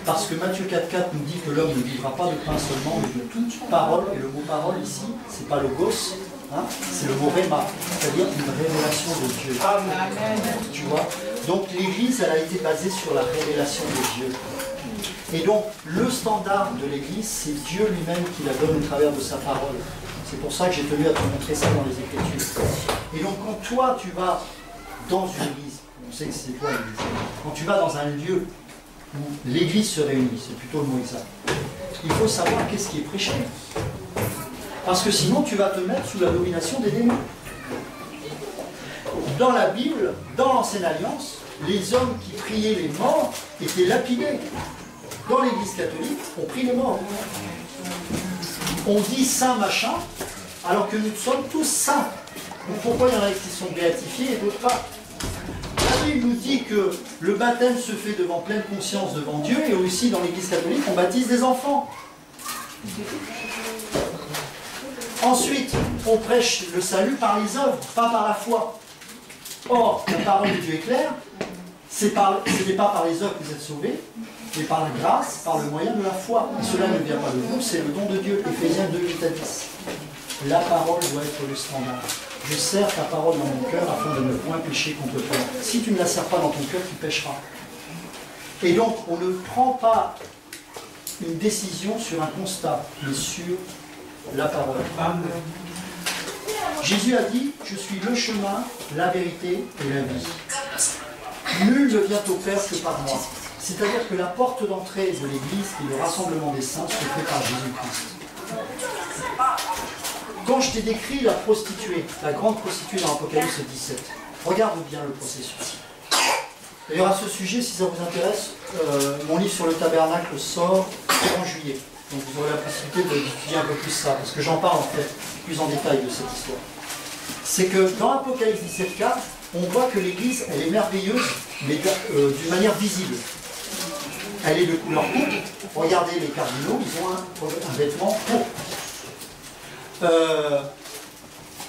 A: Parce que Matthieu 4,4 nous dit que l'homme ne vivra pas de pain seulement, mais de toute parole. Et le mot parole ici, c'est pas logos, hein, c'est le mot rhéma, c'est-à-dire une révélation de Dieu. Amen. Tu vois? Donc l'Église, elle a été basée sur la révélation de Dieu. Et donc, le standard de l'Église, c'est Dieu lui-même qui la donne au travers de sa parole. C'est pour ça que j'ai tenu à te montrer ça dans les Écritures. Et donc, quand toi, tu vas dans une église, on sait que c'est toi l'église, quand tu vas dans un lieu où l'église se réunit, c'est plutôt le mot exact, il faut savoir qu'est-ce qui est prêché. Parce que sinon, tu vas te mettre sous la domination des démons. Dans la Bible, dans l'Ancienne Alliance, les hommes qui priaient les morts étaient lapidés. dans l'Église catholique, on prie les morts. On dit saint machin, alors que nous sommes tous saints. Donc pourquoi il y en a qui sont béatifiés et d'autres pas? La Bible nous dit que le baptême se fait devant pleine conscience devant Dieu, et aussi dans l'Église catholique, on baptise des enfants. Ensuite, on prêche le salut par les œuvres, pas par la foi. Or, la parole de Dieu est claire, ce n'est pas par les œuvres que vous êtes sauvés, mais par la grâce, par le moyen de la foi. Et cela ne vient pas de vous, c'est le don de Dieu. Éphésiens 2, 8 à 10. La parole doit être le standard. Je sers ta parole dans mon cœur afin de ne point pécher contre toi. Si tu ne la sers pas dans ton cœur, tu pécheras. Et donc, on ne prend pas une décision sur un constat, mais sur la parole. Jésus a dit, je suis le chemin, la vérité et la vie. Nul ne vient au Père que par moi. C'est-à-dire que la porte d'entrée de l'Église et le rassemblement des saints se fait par Jésus-Christ. Quand je t'ai décrit la prostituée, la grande prostituée dans l'Apocalypse 17, regarde bien le processus. D'ailleurs, à ce sujet, si ça vous intéresse, mon livre sur le tabernacle sort en juillet. Donc vous aurez la possibilité d'étudier un peu plus ça, parce que j'en parle en fait plus en détail de cette histoire. C'est que dans l'Apocalypse 17.4, on voit que l'Église, elle est merveilleuse, mais d'une manière visible. Elle est de couleur pourpre. Regardez les cardinaux, ils ont un vêtement pourpre.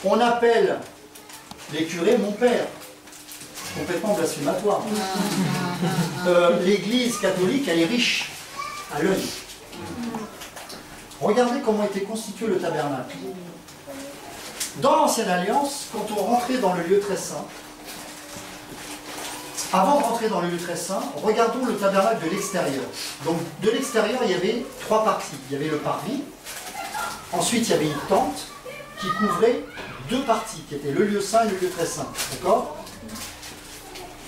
A: On appelle les curés mon père. Complètement blasphématoire. L'Église catholique, elle est riche à l'œil. Regardez comment était constitué le tabernacle. Dans l'Ancienne Alliance, quand on rentrait dans le lieu très saint, avant de rentrer dans le lieu très saint, regardons le tabernacle de l'extérieur. Donc de l'extérieur, il y avait trois parties. Il y avait le parvis, ensuite il y avait une tente qui couvrait deux parties, qui étaient le lieu saint et le lieu très saint. D'accord ?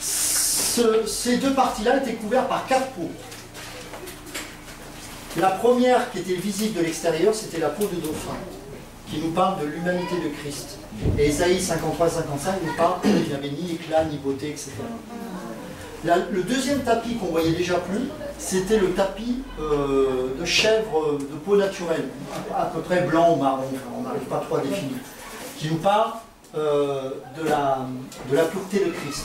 A: Ces deux parties-là étaient couvertes par quatre peaux. La première qui était visible de l'extérieur, c'était la peau de dauphin, qui nous parle de l'humanité de Christ. Et Ésaïe 53 et 55 nous parle qu'il n'y avait ni éclat, ni beauté, etc. Le deuxième tapis qu'on voyait déjà plus, c'était le tapis de chèvre de peau naturelle, à peu près blanc ou marron, on n'arrive pas trop à définir, qui nous parle de la pureté de Christ.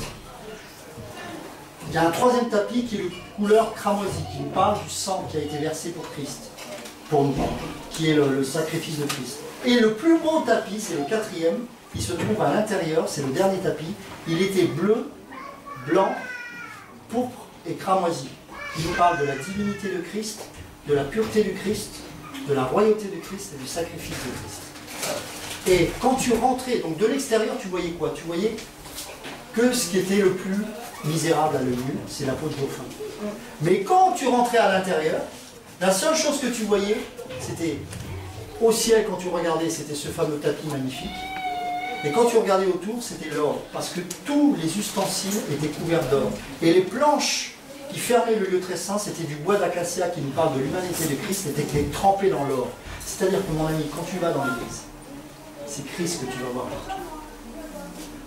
A: Il y a un troisième tapis qui est de couleur cramoisie, qui nous parle du sang qui a été versé pour Christ, pour nous, qui est le sacrifice de Christ. Et le plus beau tapis, c'est le quatrième, qui se trouve à l'intérieur, c'est le dernier tapis. Il était bleu, blanc, pourpre et cramoisi. Il nous parle de la divinité de Christ, de la pureté du Christ, de la royauté de Christ et du sacrifice de Christ. Et quand tu rentrais, donc de l'extérieur, tu voyais quoi? Tu voyais que ce qui était le plus misérable à l'œil nu, c'est la peau de dauphin. Mais quand tu rentrais à l'intérieur, la seule chose que tu voyais, c'était au ciel, quand tu regardais, c'était ce fameux tapis magnifique. Et quand tu regardais autour, c'était l'or. Parce que tous les ustensiles étaient couverts d'or. Et les planches qui fermaient le lieu très saint, c'était du bois d'acacia qui nous parle de l'humanité de Christ, c'était trempé dans l'or. C'est-à-dire que mon ami, quand tu vas dans l'église, c'est Christ que tu vas voir partout.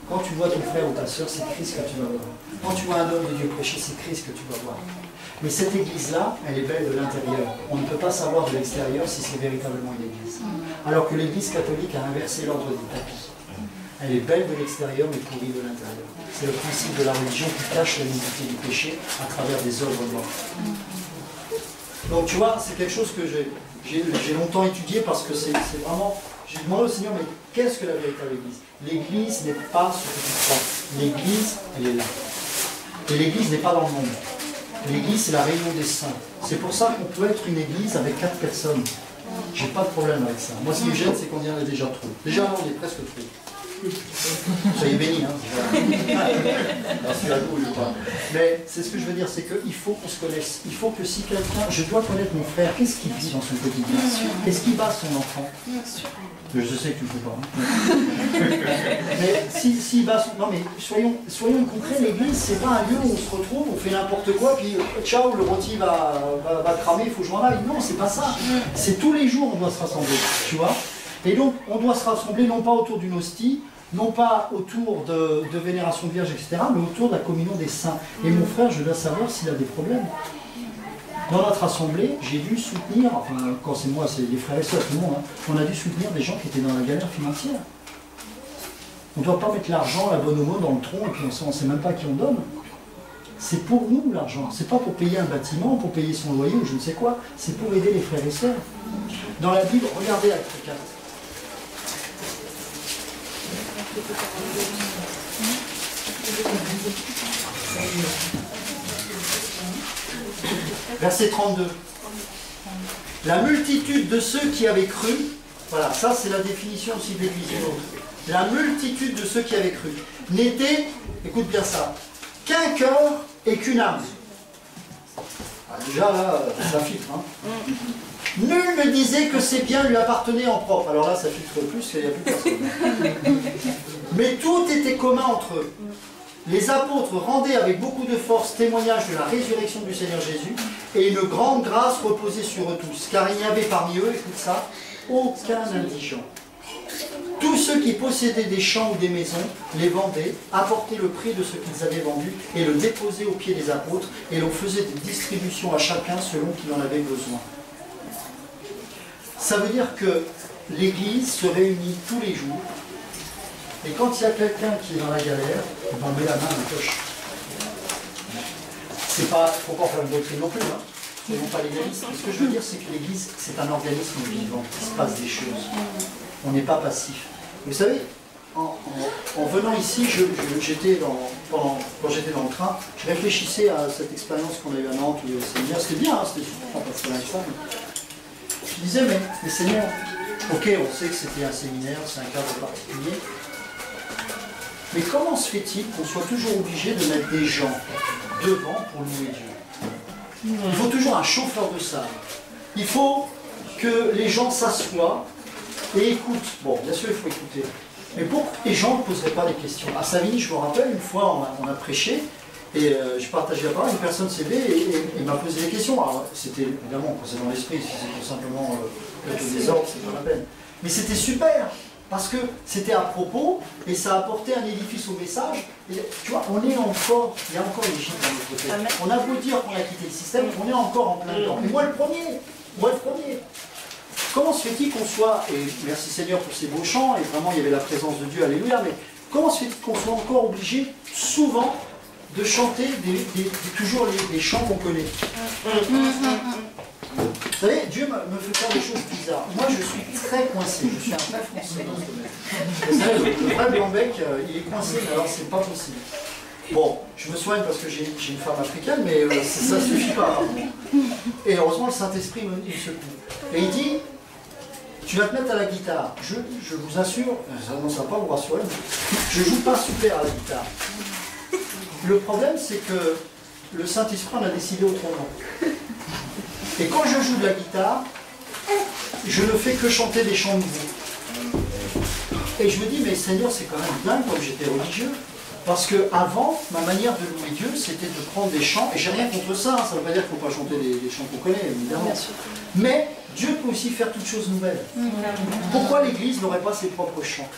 A: Quand tu vois ton frère ou ta soeur, c'est Christ que tu vas voir. Quand tu vois un homme de Dieu prêcher, c'est Christ que tu vas voir. Mais cette église-là, elle est belle de l'intérieur. On ne peut pas savoir de l'extérieur si c'est véritablement une église. Alors que l'église catholique a inversé l'ordre du tapis. Elle est belle de l'extérieur, mais pourrie de l'intérieur. C'est le principe de la religion qui cache la nudité du péché à travers des œuvres mortes. Donc tu vois, c'est quelque chose que j'ai longtemps étudié parce que c'est vraiment... J'ai demandé au Seigneur, mais qu'est-ce que la véritable église? L'église n'est pas ce que tu crois. L'église, elle est là. Et l'église n'est pas dans le monde. L'église, c'est la réunion des saints. C'est pour ça qu'on peut être une église avec 4 personnes. J'ai pas de problème avec ça. Moi, ce qui me gêne, c'est qu'on y en a déjà trop. Déjà, là, on est presque trop. Soyez bénis, hein. Mais c'est ce que je veux dire, c'est qu'il faut qu'on se connaisse. Il faut que si quelqu'un, je dois connaître mon frère, qu'est-ce qu'il vit dans son quotidien? Est-ce qu'il bat son enfant? Je sais que tu ne fais pas. Hein. Mais si bat son... Non mais soyons concrets, l'église, c'est pas un lieu où on se retrouve, on fait n'importe quoi, puis ciao, le rôti va cramer, il faut que je m'en aille. Non, c'est pas ça. C'est tous les jours on doit se rassembler, tu vois. Et donc, on doit se rassembler non pas autour d'une hostie, non pas autour de vénération de vierge, etc., mais autour de la communion des saints. Et mon frère, je dois savoir s'il a des problèmes. Dans notre assemblée, j'ai dû soutenir, enfin quand c'est moi, c'est les frères et sœurs, tout le monde, hein, on a dû soutenir des gens qui étaient dans la galère financière. On ne doit pas mettre l'argent, la bonne aumône dans le tronc et puis on ne sait même pas qui on donne. C'est pour nous l'argent, c'est pas pour payer un bâtiment, pour payer son loyer ou je ne sais quoi, c'est pour aider les frères et sœurs. Dans la Bible, regardez Acte 4. Verset 32. La multitude de ceux qui avaient cru, voilà, ça c'est la définition aussi de l'Église. La multitude de ceux qui avaient cru n'était, écoute bien ça, qu'un cœur et qu'une âme. Ah, déjà là, ça filtre. Hein. Nul ne disait que ses biens lui appartenaient en propre. Alors là, ça filtre plus, il n'y a plus personne. Mais tout était commun entre eux. Les apôtres rendaient avec beaucoup de force témoignage de la résurrection du Seigneur Jésus, et une grande grâce reposait sur eux tous, car il n'y avait parmi eux, écoute ça, aucun indigent. Tous ceux qui possédaient des champs ou des maisons les vendaient, apportaient le prix de ce qu'ils avaient vendu et le déposaient aux pieds des apôtres, et l'on faisait des distributions à chacun selon qu'il en avait besoin. Ça veut dire que l'Église se réunit tous les jours. Et quand il y a quelqu'un qui est dans la galère, on met la main à la poche. C'est pas, faut pas faire une doctrine non plus, hein. Ce n'est pas l'église. Ce que je veux dire, c'est que l'Église, c'est un organisme vivant, il se passe des choses. On n'est pas passif. Vous savez, en venant ici, quand j'étais dans le train, je réfléchissais à cette expérience qu'on a eue à Nantes ou au séminaire. C'était bien, hein, c'était super, parce que je disais, mais Seigneur, ok, on sait que c'était un séminaire, c'est un cadre particulier. Mais comment se fait-il qu'on soit toujours obligé de mettre des gens devant pour louer Dieu? Il faut toujours un chauffeur de salle. Il faut que les gens s'assoient et écoutent. Bon, bien sûr, il faut écouter. Mais pour que les gens ne poseraient pas des questions. À Savigny, je me rappelle, une fois, on a prêché, et je partageais la parole, une personne s'est levée et m'a posé des questions. Alors, c'était évidemment, c'est dans l'esprit, si c'est tout simplement le désordre, c'est pas la peine. Mais c'était super! Parce que c'était à propos et ça apportait un édifice au message. Et, tu vois, on est encore, il y a encore l'Égypte dans notre côté. Amen. On a beau dire qu'on a quitté le système, on est encore en plein dedans. Et moi le premier. Comment se fait-il qu'on soit, et merci Seigneur pour ces beaux chants, et vraiment il y avait la présence de Dieu, alléluia, mais comment se fait-il qu'on soit encore obligé, souvent, de chanter toujours les chants qu'on connaît? Vous savez, Dieu me fait faire des choses bizarres. Moi, je suis très coincé. Je suis un vrai français dans ce domaine. Vous savez, le vrai Blanc-Bec, il est coincé, mais alors c'est pas possible. Bon, je me soigne parce que j'ai une femme africaine, mais ça ne suffit pas. Et heureusement, le Saint-Esprit me secoue. Et il dit, tu vas te mettre à la guitare. Je vous assure, ça ne va pas vous rassurer, mais je ne joue pas super à la guitare. Le problème, c'est que le Saint-Esprit en a décidé autrement. Et quand je joue de la guitare, je ne fais que chanter des chants nouveaux. Et je me dis, mais Seigneur, c'est quand même dingue comme j'étais religieux. Parce qu'avant, ma manière de louer Dieu, c'était de prendre des chants, et j'ai rien contre ça, ça ne veut pas dire qu'il ne faut pas chanter des chants qu'on connaît, évidemment. Mais Dieu peut aussi faire toutes choses nouvelles. Pourquoi l'Église n'aurait pas ses propres chants?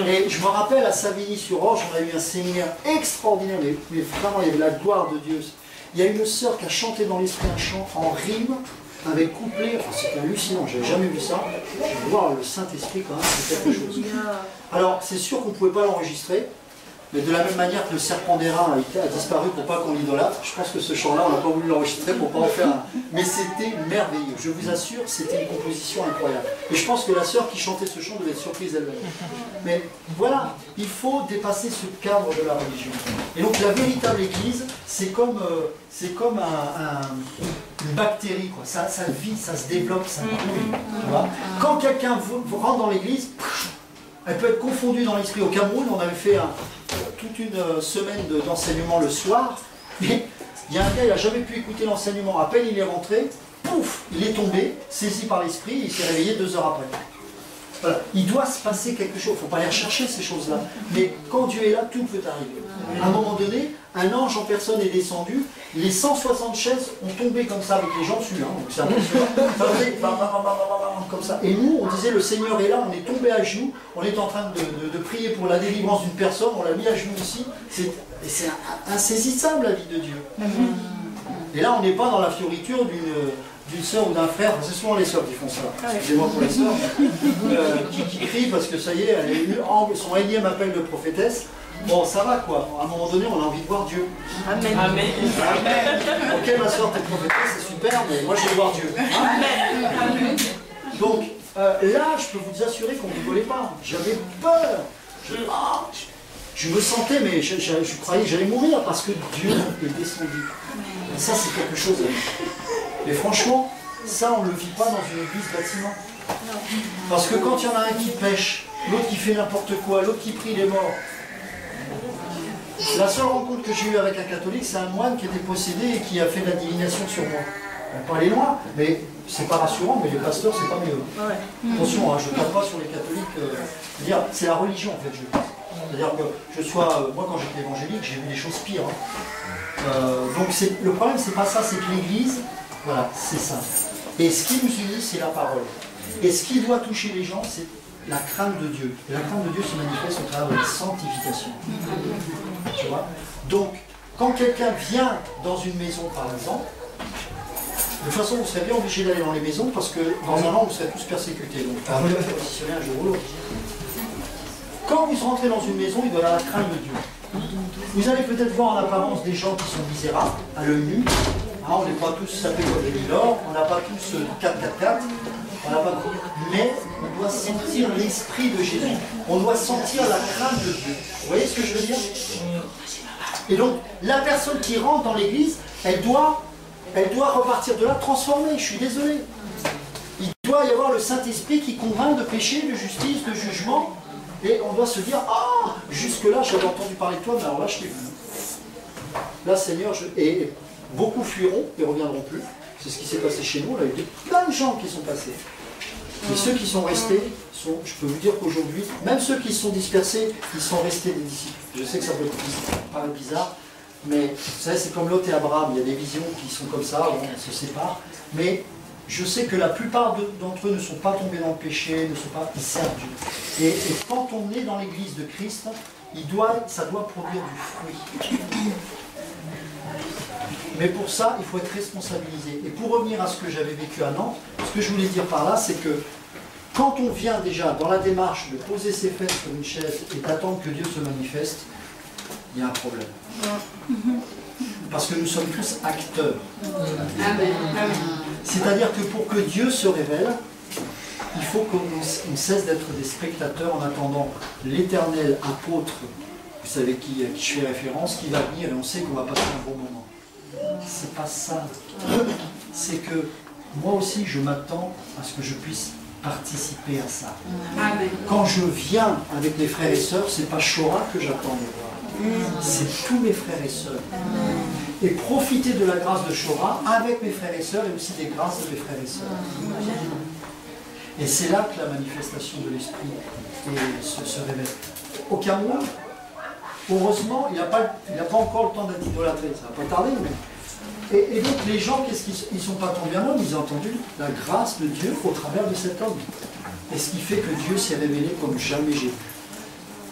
A: Et je me rappelle à Savigny-sur-Orge, on a eu un séminaire extraordinaire, mais vraiment il y avait la gloire de Dieu. Il y a une sœur qui a chanté dans l'esprit un chant en rime, avec couplet, enfin c'était hallucinant, j'avais jamais vu ça. Je vais voir le Saint-Esprit quand même, c'est quelque chose. Alors c'est sûr qu'on ne pouvait pas l'enregistrer, mais de la même manière que le serpent d'airain a disparu pour pas qu'on l'idolâtre, je pense que ce chant-là, on n'a pas voulu l'enregistrer pour pas en faire un. Mais c'était merveilleux, je vous assure, c'était une composition incroyable. Et je pense que la sœur qui chantait ce chant devait être surprise elle-même. Mais voilà, il faut dépasser ce cadre de la religion. Et donc la véritable Église, c'est comme une bactérie, quoi. Ça vit, ça se développe, ça brûle. Tu vois. Quand quelqu'un rentre dans l'Église, elle peut être confondue dans l'esprit. Au Cameroun, on avait fait toute une semaine d'enseignement le soir. Et il y a un gars, il n'a jamais pu écouter l'enseignement. À peine il est rentré, pouf, il est tombé, saisi par l'esprit, il s'est réveillé 2 heures après. Voilà. Il doit se passer quelque chose. Il ne faut pas aller rechercher ces choses-là. Mais quand Dieu est là, tout peut arriver. À un moment donné, un ange en personne est descendu. Les 160 chaises ont tombé comme ça avec les gens dessus. Hein. Donc c'est impressionnant. Comme ça. Et nous, on disait, le Seigneur est là, on est tombé à genoux, on est en train de prier pour la délivrance d'une personne, on l'a mis à genoux ici. C'est insaisissable la vie de Dieu. Et là, on n'est pas dans la fioriture d'une sœur ou d'un frère, c'est souvent les sœurs qui font ça, excusez-moi pour les sœurs, qui crient parce que ça y est, elle a eu son énième appel de prophétesse. Bon, ça va quoi, à un moment donné, on a envie de voir Dieu.
D: Amen.
B: Amen.
A: Ok, ma soeur, t'es prophétesse, c'est super, mais moi je veux voir Dieu.
B: Amen.
A: Donc, là, je peux vous assurer qu'on ne rigolait pas. J'avais peur. Je me sentais, mais je croyais que j'allais mourir parce que Dieu est descendu. Et ça, c'est quelque chose. Mais franchement, ça, on ne le vit pas dans une église bâtiment. Parce que quand il y en a un qui pêche, l'autre qui fait n'importe quoi, l'autre qui prie les morts. La seule rencontre que j'ai eue avec un catholique, c'est un moine qui était possédé et qui a fait de la divination sur moi. On va pas aller loin, mais c'est pas rassurant, mais les pasteurs, c'est pas mieux. Attention, hein, je ne parle pas sur les catholiques. C'est la religion, en fait, je pense. C'est-à-dire que moi, quand j'étais évangélique, j'ai vu des choses pires. Hein. Donc, le problème, c'est pas ça, c'est que l'Église, voilà, c'est ça. Et ce qui nous unit, c'est la parole. Et ce qui doit toucher les gens, c'est la crainte de Dieu. Et la crainte de Dieu se manifeste au travers de la sanctification. Tu vois? Donc, quand quelqu'un vient dans une maison, par exemple, de toute façon, vous serez bien obligé d'aller dans les maisons parce que dans un an, vous serez tous persécutés. Donc, vous allez vous positionner un jour ou l'autre. Quand vous rentrez dans une maison, il doit y avoir la crainte de Dieu. Vous allez peut-être voir en apparence des gens qui sont misérables, à l'œil nu. Hein, on n'est pas tous sapés comme des milords, on n'a pas tous 4x4, on n'a pas... mais on doit sentir l'esprit de Jésus. On doit sentir la crainte de Dieu. Vous voyez ce que je veux dire? Et donc, la personne qui rentre dans l'église, elle doit repartir de là transformée, je suis désolé. Il doit y avoir le Saint-Esprit qui convainc de péché, de justice, de jugement. Et on doit se dire, ah, jusque-là, j'avais entendu parler de toi, mais alors là, je t'ai vu. Là, Seigneur, et beaucoup fuiront et ne reviendront plus. C'est ce qui s'est passé chez nous. Là, il y a eu plein de gens qui sont passés. Et ceux qui sont restés, je peux vous dire qu'aujourd'hui, même ceux qui sont dispersés, ils sont restés des disciples. Je sais que ça peut paraître bizarre, mais vous savez, c'est comme Lot et Abraham. Il y a des visions qui sont comme ça, on se sépare. Mais je sais que la plupart d'entre eux ne sont pas tombés dans le péché, ils servent Dieu. Et quand on est dans l'église de Christ, ça doit produire du fruit. Mais pour ça, il faut être responsabilisé. Et pour revenir à ce que j'avais vécu à Nantes, ce que je voulais dire par là, c'est que quand on vient déjà dans la démarche de poser ses fesses sur une chaise et d'attendre que Dieu se manifeste, il y a un problème. Parce que nous sommes tous acteurs. C'est-à-dire que pour que Dieu se révèle, il faut qu'on cesse d'être des spectateurs en attendant l'éternel apôtre, vous savez qui je fais référence, qui va venir et on sait qu'on va passer un bon moment. C'est pas ça. C'est que moi aussi je m'attends à ce que je puisse participer à ça. Amen. Quand je viens avec mes frères et sœurs, c'est pas Shora que j'attends de voir. C'est tous mes frères et sœurs. Et profiter de la grâce de Shora avec mes frères et sœurs et aussi des grâces de mes frères et sœurs. Et c'est là que la manifestation de l'Esprit se révèle. Au Cameroun, heureusement, il n'a pas encore le temps d'être idolâtré, ça ne va pas tarder. Mais... Et donc les gens, qu'est-ce qu'ils ne sont pas tombés à l'homme, ils ont entendu la grâce de Dieu au travers de cet homme. Et ce qui fait que Dieu s'est révélé comme jamais j'ai vu.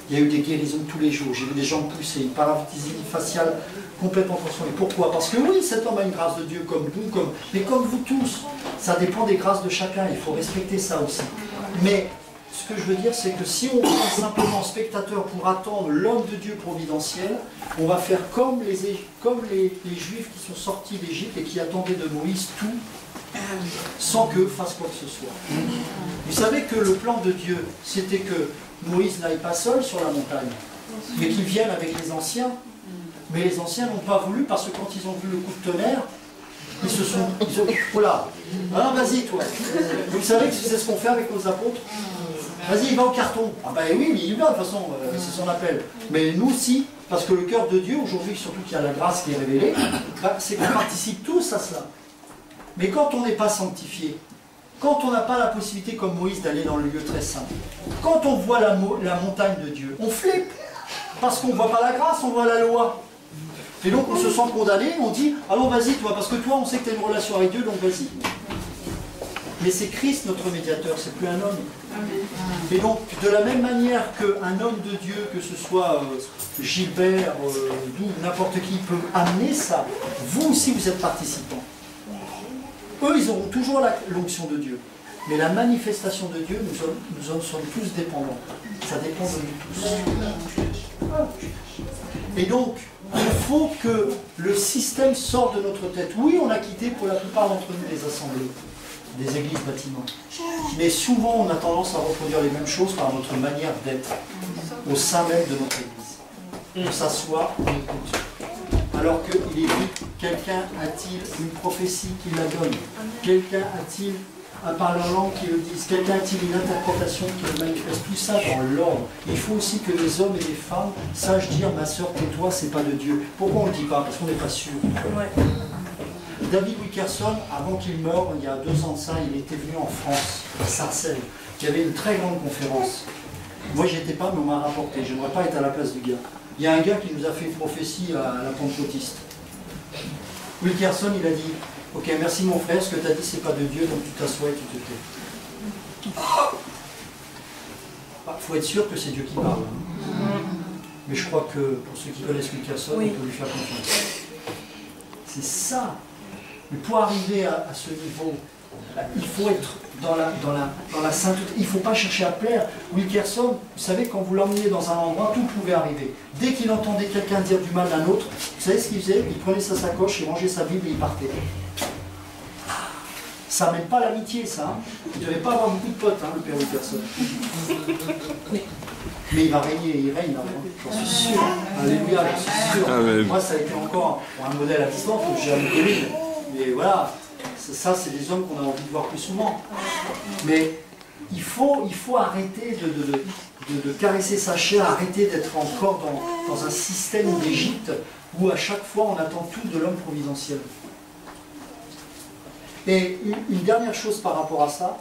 A: Il y a eu des guérisons tous les jours, j'ai vu des gens pousser, une paralysie faciale complètement transformée. Pourquoi? Parce que oui, cet homme a une grâce de Dieu comme nous, mais comme vous tous. Ça dépend des grâces de chacun, il faut respecter ça aussi. Mais ce que je veux dire, c'est que si on est simplement spectateur pour attendre l'homme de Dieu providentiel, on va faire comme les Juifs qui sont sortis d'Égypte et qui attendaient de Moïse tout, sans que fasse quoi que ce soit. Vous savez que le plan de Dieu, c'était que Moïse n'aille pas seul sur la montagne, mais qu'il vienne avec les anciens. Mais les anciens n'ont pas voulu parce que quand ils ont vu le coup de tonnerre, ils ont dit, oh là, hein, vas-y toi. Vous savez que c'est ce qu'on fait avec nos apôtres. Vas-y, il va au carton. Ah ben oui, il y va de toute façon, c'est son appel. Mais nous aussi, parce que le cœur de Dieu, aujourd'hui, surtout qu'il y a la grâce qui est révélée, c'est qu'on participe tous à cela. Mais quand on n'est pas sanctifié, quand on n'a pas la possibilité comme Moïse d'aller dans le lieu très saint, quand on voit la montagne de Dieu, on flippe. Parce qu'on ne voit pas la grâce, on voit la loi. Et donc on se sent condamné, on dit, allons vas-y toi, parce que toi on sait que tu as une relation avec Dieu, donc vas-y. Mais c'est Christ notre médiateur, c'est plus un homme. Et donc, de la même manière qu'un homme de Dieu, que ce soit Gilbert, d'où n'importe qui peut amener ça, vous aussi vous êtes participants. Eux, ils auront toujours l'onction de Dieu. Mais la manifestation de Dieu, nous en sommes tous dépendants. Ça dépend de nous tous. Et donc, il faut que le système sorte de notre tête. Oui, on a quitté pour la plupart d'entre nous les assemblées, des églises bâtiments. Mais souvent, on a tendance à reproduire les mêmes choses par notre manière d'être au sein même de notre église. On s'assoit, on écoute. Alors qu'il est dit, quelqu'un a-t-il une prophétie qui la donne? Quelqu'un a-t-il un parler en langue qui le dise? Quelqu'un a-t-il une interprétation qui le manifeste? Tout ça dans l'ordre. Il faut aussi que les hommes et les femmes sachent dire, ma soeur, tais-toi, c'est pas de Dieu. Pourquoi on ne le dit pas? Parce qu'on n'est pas sûr. Ouais. David Wilkerson, avant qu'il meure, il y a 2 ans de ça, il était venu en France, à Sarcelles. Il y avait une très grande conférence. Moi, j'y étais pas, mais on m'a rapporté. J'aimerais pas être à la place du gars. Il y a un gars qui nous a fait une prophétie à la pentecôtiste. Wilkerson, il a dit, ok, merci mon frère, ce que tu as dit, c'est pas de Dieu, donc tu t'assois et tu te tais. Il faut être sûr que c'est Dieu qui parle. Mais je crois que, pour ceux qui connaissent Wilkerson, on peut lui faire confiance. C'est ça. Mais pour arriver à ce niveau, il faut être dans la sainteté. Il ne faut pas chercher à plaire. Wilkerson, vous savez, quand vous l'emmeniez dans un endroit, tout pouvait arriver. Dès qu'il entendait quelqu'un dire du mal d'un autre, vous savez ce qu'il faisait? Il prenait sa sacoche, il rangeait sa Bible et il partait. Ça n'amène pas l'amitié, ça. Hein. Il ne devait pas avoir beaucoup de potes, hein, le père Wilkerson. Mais il va régner, il règne, j'en suis sûr. Alléluia, j'en suis sûr. Amen. Moi, ça a été encore un modèle à distance que j'ai jamais connu. Mais voilà, ça, c'est des hommes qu'on a envie de voir plus souvent. Mais il faut arrêter de caresser sa chair, arrêter d'être encore dans un système d'Égypte où à chaque fois on attend tout de l'homme providentiel. Et une dernière chose par rapport à ça,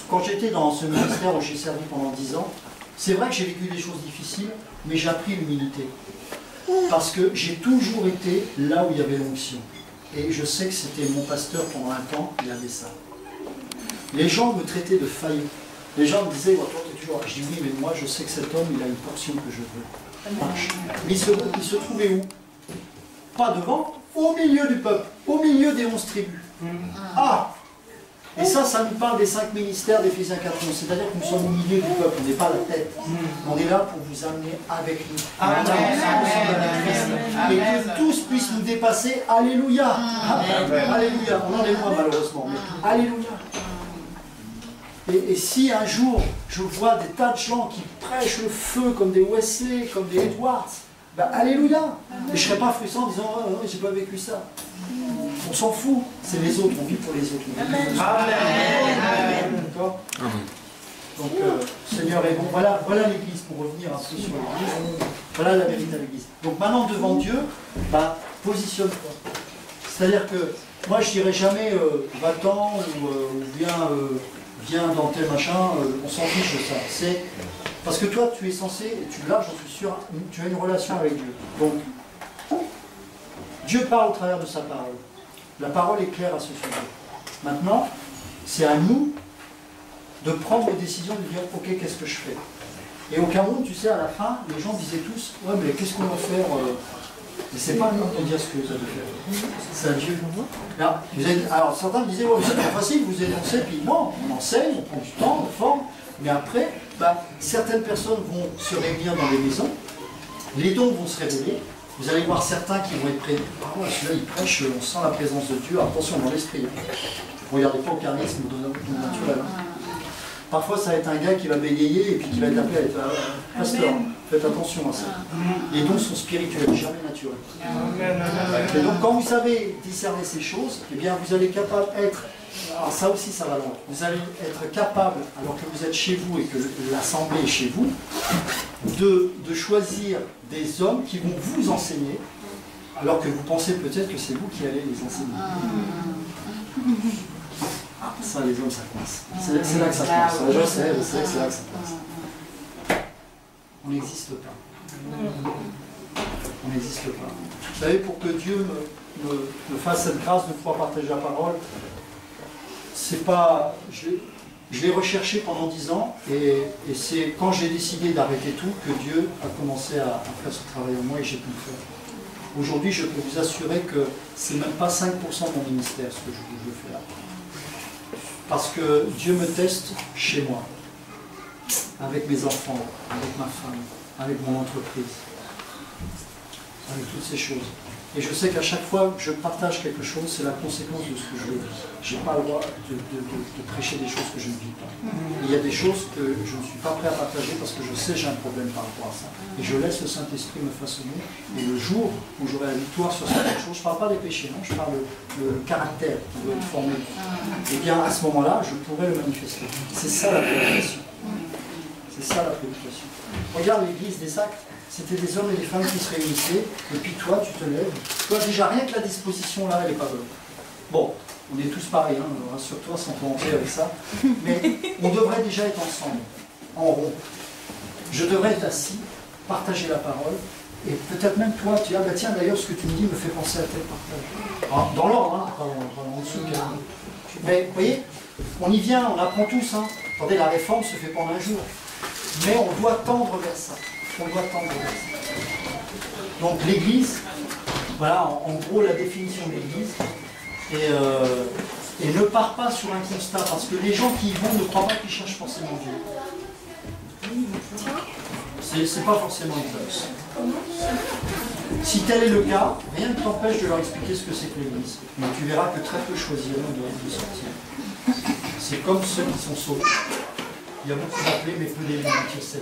A: quand j'étais dans ce ministère où j'ai servi pendant 10 ans, c'est vrai que j'ai vécu des choses difficiles, mais j'ai appris l'humilité. Parce que j'ai toujours été là où il y avait l'onction. Et je sais que c'était mon pasteur pendant un temps, il avait ça. Les gens me traitaient de faillant. Les gens me disaient, toi, tu es toujours... Je dis oui, mais moi, je sais que cet homme, il a une portion que je veux. Marche. Mais il se trouvait où? Pas devant, au milieu du peuple, au milieu des 11 tribus. Ah! Et ça nous parle des 5 ministères d'Éphésiens 4. C'est-à-dire que nous sommes au milieu du peuple, on n'est pas la tête. On est là pour vous amener avec nous. Amen. Et que tous puissent nous dépasser. Alléluia. Alléluia. On en est loin malheureusement. Mais alléluia. Et si un jour je vois des tas de gens qui prêchent le feu comme des Wesley, comme des Edwards, ben alléluia. Et je ne serai pas frustrant en disant oh, j'ai pas vécu ça. On s'en fout, c'est les autres, on vit pour les autres. Amen. D'accord. Donc, Seigneur est bon. Voilà l'Église, pour revenir un peu sur l'Église. Voilà la véritable Église. Donc maintenant, devant Dieu, bah, positionne-toi. C'est-à-dire que, moi, je ne dirais jamais, va-t'en, ou viens dans tel machin, on s'en fiche de ça. C'est parce que toi, tu es censé, tu l'as, j'en suis sûr, tu as une relation avec Dieu. Donc, Dieu parle au travers de sa parole. La parole est claire à ce sujet. Maintenant, c'est à nous de prendre une décision, de dire, ok, qu'est-ce que je fais? Et au Cameroun, tu sais, à la fin, les gens disaient tous, ouais, mais qu'est-ce qu'on va faire? Mais c'est pas à nous de dire ce que ça doit faire. C'est à Dieu. Là, alors, certains me disaient, ouais, c'est pas facile, vous énoncez, puis non, on enseigne, on prend du temps, on forme, mais après, bah, certaines personnes vont se réunir dans les maisons, les dons vont se révéler. Vous allez voir certains qui vont être prêts. Ah ouais, celui-là il prêche, on sent la présence de Dieu. Attention dans l'esprit. Ne regardez pas au charisme de naturel. Parfois ça va être un gars qui va bégayer et puis qui va être appelé à être pasteur. Faites attention à ça. Les dons sont spirituels, jamais naturels. Et donc quand vous savez discerner ces choses, eh bien vous allez capable être. Alors ça aussi ça va loin. Vous allez être capable, alors que vous êtes chez vous et que l'assemblée est chez vous, de choisir des hommes qui vont vous enseigner, alors que vous pensez peut-être que c'est vous qui allez les enseigner. Ah, ça les hommes ça coince. C'est là que ça coince. Je sais que c'est là que ça coince. On n'existe pas. On n'existe pas. Vous savez, pour que Dieu me fasse cette grâce de pouvoir partager la parole, c'est pas... Je l'ai recherché pendant 10 ans, et c'est quand j'ai décidé d'arrêter tout que Dieu a commencé à faire ce travail en moi et j'ai pu le faire. Aujourd'hui, je peux vous assurer que c'est même pas 5% de mon ministère ce que je fais là. Parce que Dieu me teste chez moi, avec mes enfants, avec ma femme, avec mon entreprise, avec toutes ces choses. Et je sais qu'à chaque fois que je partage quelque chose, c'est la conséquence de ce que je vis. Je n'ai pas le droit de prêcher des choses que je ne vis pas. Il y a des choses que je ne suis pas prêt à partager parce que je sais que j'ai un problème par rapport à ça. Et je laisse le Saint-Esprit me façonner. Et le jour où j'aurai la victoire sur certaines choses, je ne parle pas des péchés, non, je parle le caractère qui doit être formé. Et bien à ce moment-là, je pourrai le manifester. C'est ça la prédication. C'est ça la prédication. Regarde l'église des Actes. C'était des hommes et des femmes qui se réunissaient, et puis toi, tu te lèves. Toi, déjà, rien que la disposition là, elle n'est pas bonne. Bon, on est tous pareils, hein, rassure-toi sans commenter avec ça. Mais on devrait déjà être ensemble, en rond. Je devrais être assis, partager la parole, et peut-être même toi, tu dis, ah bah tiens, d'ailleurs, ce que tu me dis me fait penser à tel partage. Alors, dans l'ordre, hein, pas en dessous. Mais vous voyez, on y vient, on apprend tous. Hein. Attendez, la réforme se fait pas en un jour. Mais on doit tendre vers ça. On doit tendre vers ça. Donc l'Église, voilà en gros la définition de l'Église, et ne part pas sur un constat, parce que les gens qui y vont ne croient pas qu'ils cherchent forcément Dieu. C'est pas forcément exact. Si tel est le cas, rien ne t'empêche de leur expliquer ce que c'est que l'Église. Mais tu verras que très peu choisiront de sortir. C'est comme ceux qui sont sauvés. Il y a beaucoup d'appelés, mais peu d'élus qui le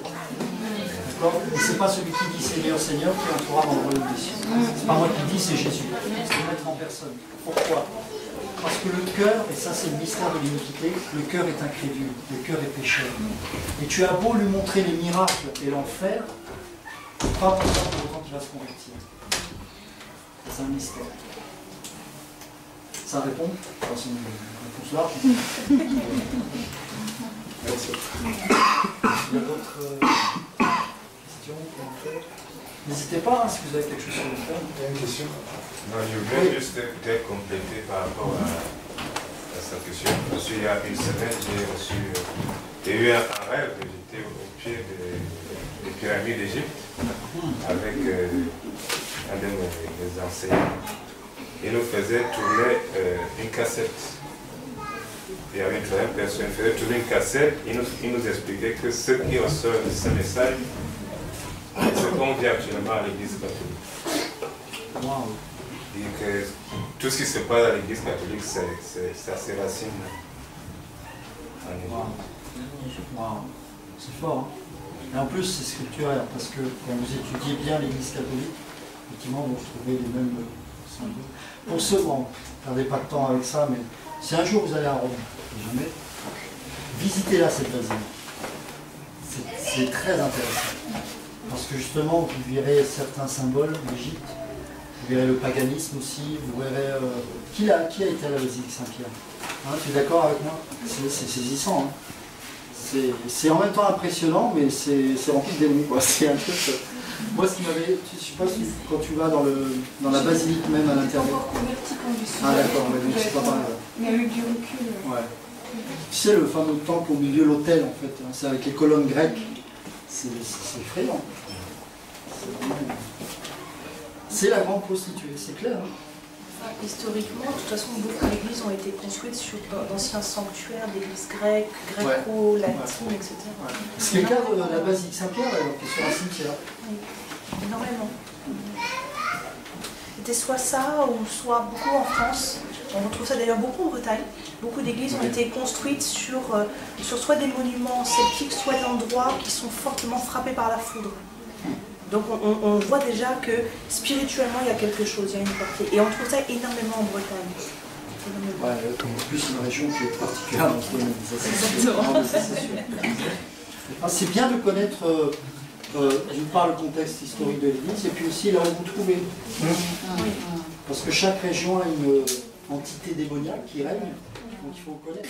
A: D'accord. Et c'est pas celui qui dit Seigneur, Seigneur qui entrera dans le royaume des cieux. C'est pas moi qui dis, c'est Jésus. C'est le maître en personne. Pourquoi? Parce que le cœur, et ça c'est le mystère de l'iniquité, le cœur est incrédule, le cœur est pécheur. Et tu as beau lui montrer les miracles et l'enfer, pas pour autant qu'il va se convertir. C'est un mystère. Ça répond? Enfin, c'est une réponse large. Merci. Il y a d'autres questions, commentaires? N'hésitez pas, hein, si vous avez quelque chose sur le faire. Il y a une question?
C: Non, je voulais juste peut-être compléter par rapport à cette question. Parce qu'il y a une semaine, j'ai eu un rêve. J'étais au pied des pyramides d'Égypte avec un de mes enseignants. Il nous faisait tourner une cassette. Il y avait une troisième personne qui faisait tourner une cassette. Il nous expliquait que ce qui ressort de ce message, c'est ce qu'on vit actuellement à l'Église catholique.
A: Wow.
C: Et que tout ce qui se passe à l'Église catholique, ça se racine en Égypte.
A: Wow. C'est fort. Hein? Et en plus, c'est scripturaire, parce que quand vous étudiez bien l'Église catholique, effectivement, vous retrouvez les mêmes symboles. Pour ceux, bon, ne perdez pas de temps avec ça, mais si un jour vous allez à Rome, jamais, visitez-la cette basilique. C'est très intéressant. Parce que justement, vous verrez certains symboles d'Égypte, vous verrez le paganisme aussi, vous verrez... Qui a été à la basilique Saint-Pierre? Hein, tu es d'accord avec moi? C'est saisissant. Hein. C'est en même temps impressionnant, mais c'est rempli de démons. C'est un truc... Moi, ce qui m'avait... Je ne sais pas si quand tu vas dans la basilique même à l'intérieur... Ah d'accord, mais c'est pas pareil.
F: Mais avec du recul...
A: Ouais. Tu sais, le fameux temple au milieu de l'autel, en fait, hein, c'est avec les colonnes grecques. C'est effrayant. C'est la grande prostituée, c'est clair. Hein.
D: Enfin, historiquement, de toute façon, beaucoup d'églises ont été construites sur d'anciens sanctuaires d'églises grecques, gréco-latines, etc.
A: Ouais. C'est le cas de la basilique Saint-Pierre, qui est sur un cimetière.
D: Oui, énormément. C'était soit ça, ou soit beaucoup en France. On retrouve ça d'ailleurs beaucoup en Bretagne. Beaucoup d'églises ont été construites sur soit des monuments celtiques, soit d'endroits qui sont fortement frappés par la foudre. Donc on voit déjà que spirituellement il y a quelque chose, il y a une portée. Et on trouve ça énormément en Bretagne.
A: Ouais, en plus une région qui est particulière dans ce domaine. C'est bien de connaître d'une part le contexte historique de l'Église et puis aussi là où vous trouvez. Parce que chaque région a une entité démoniaque qui règne, donc il faut connaître.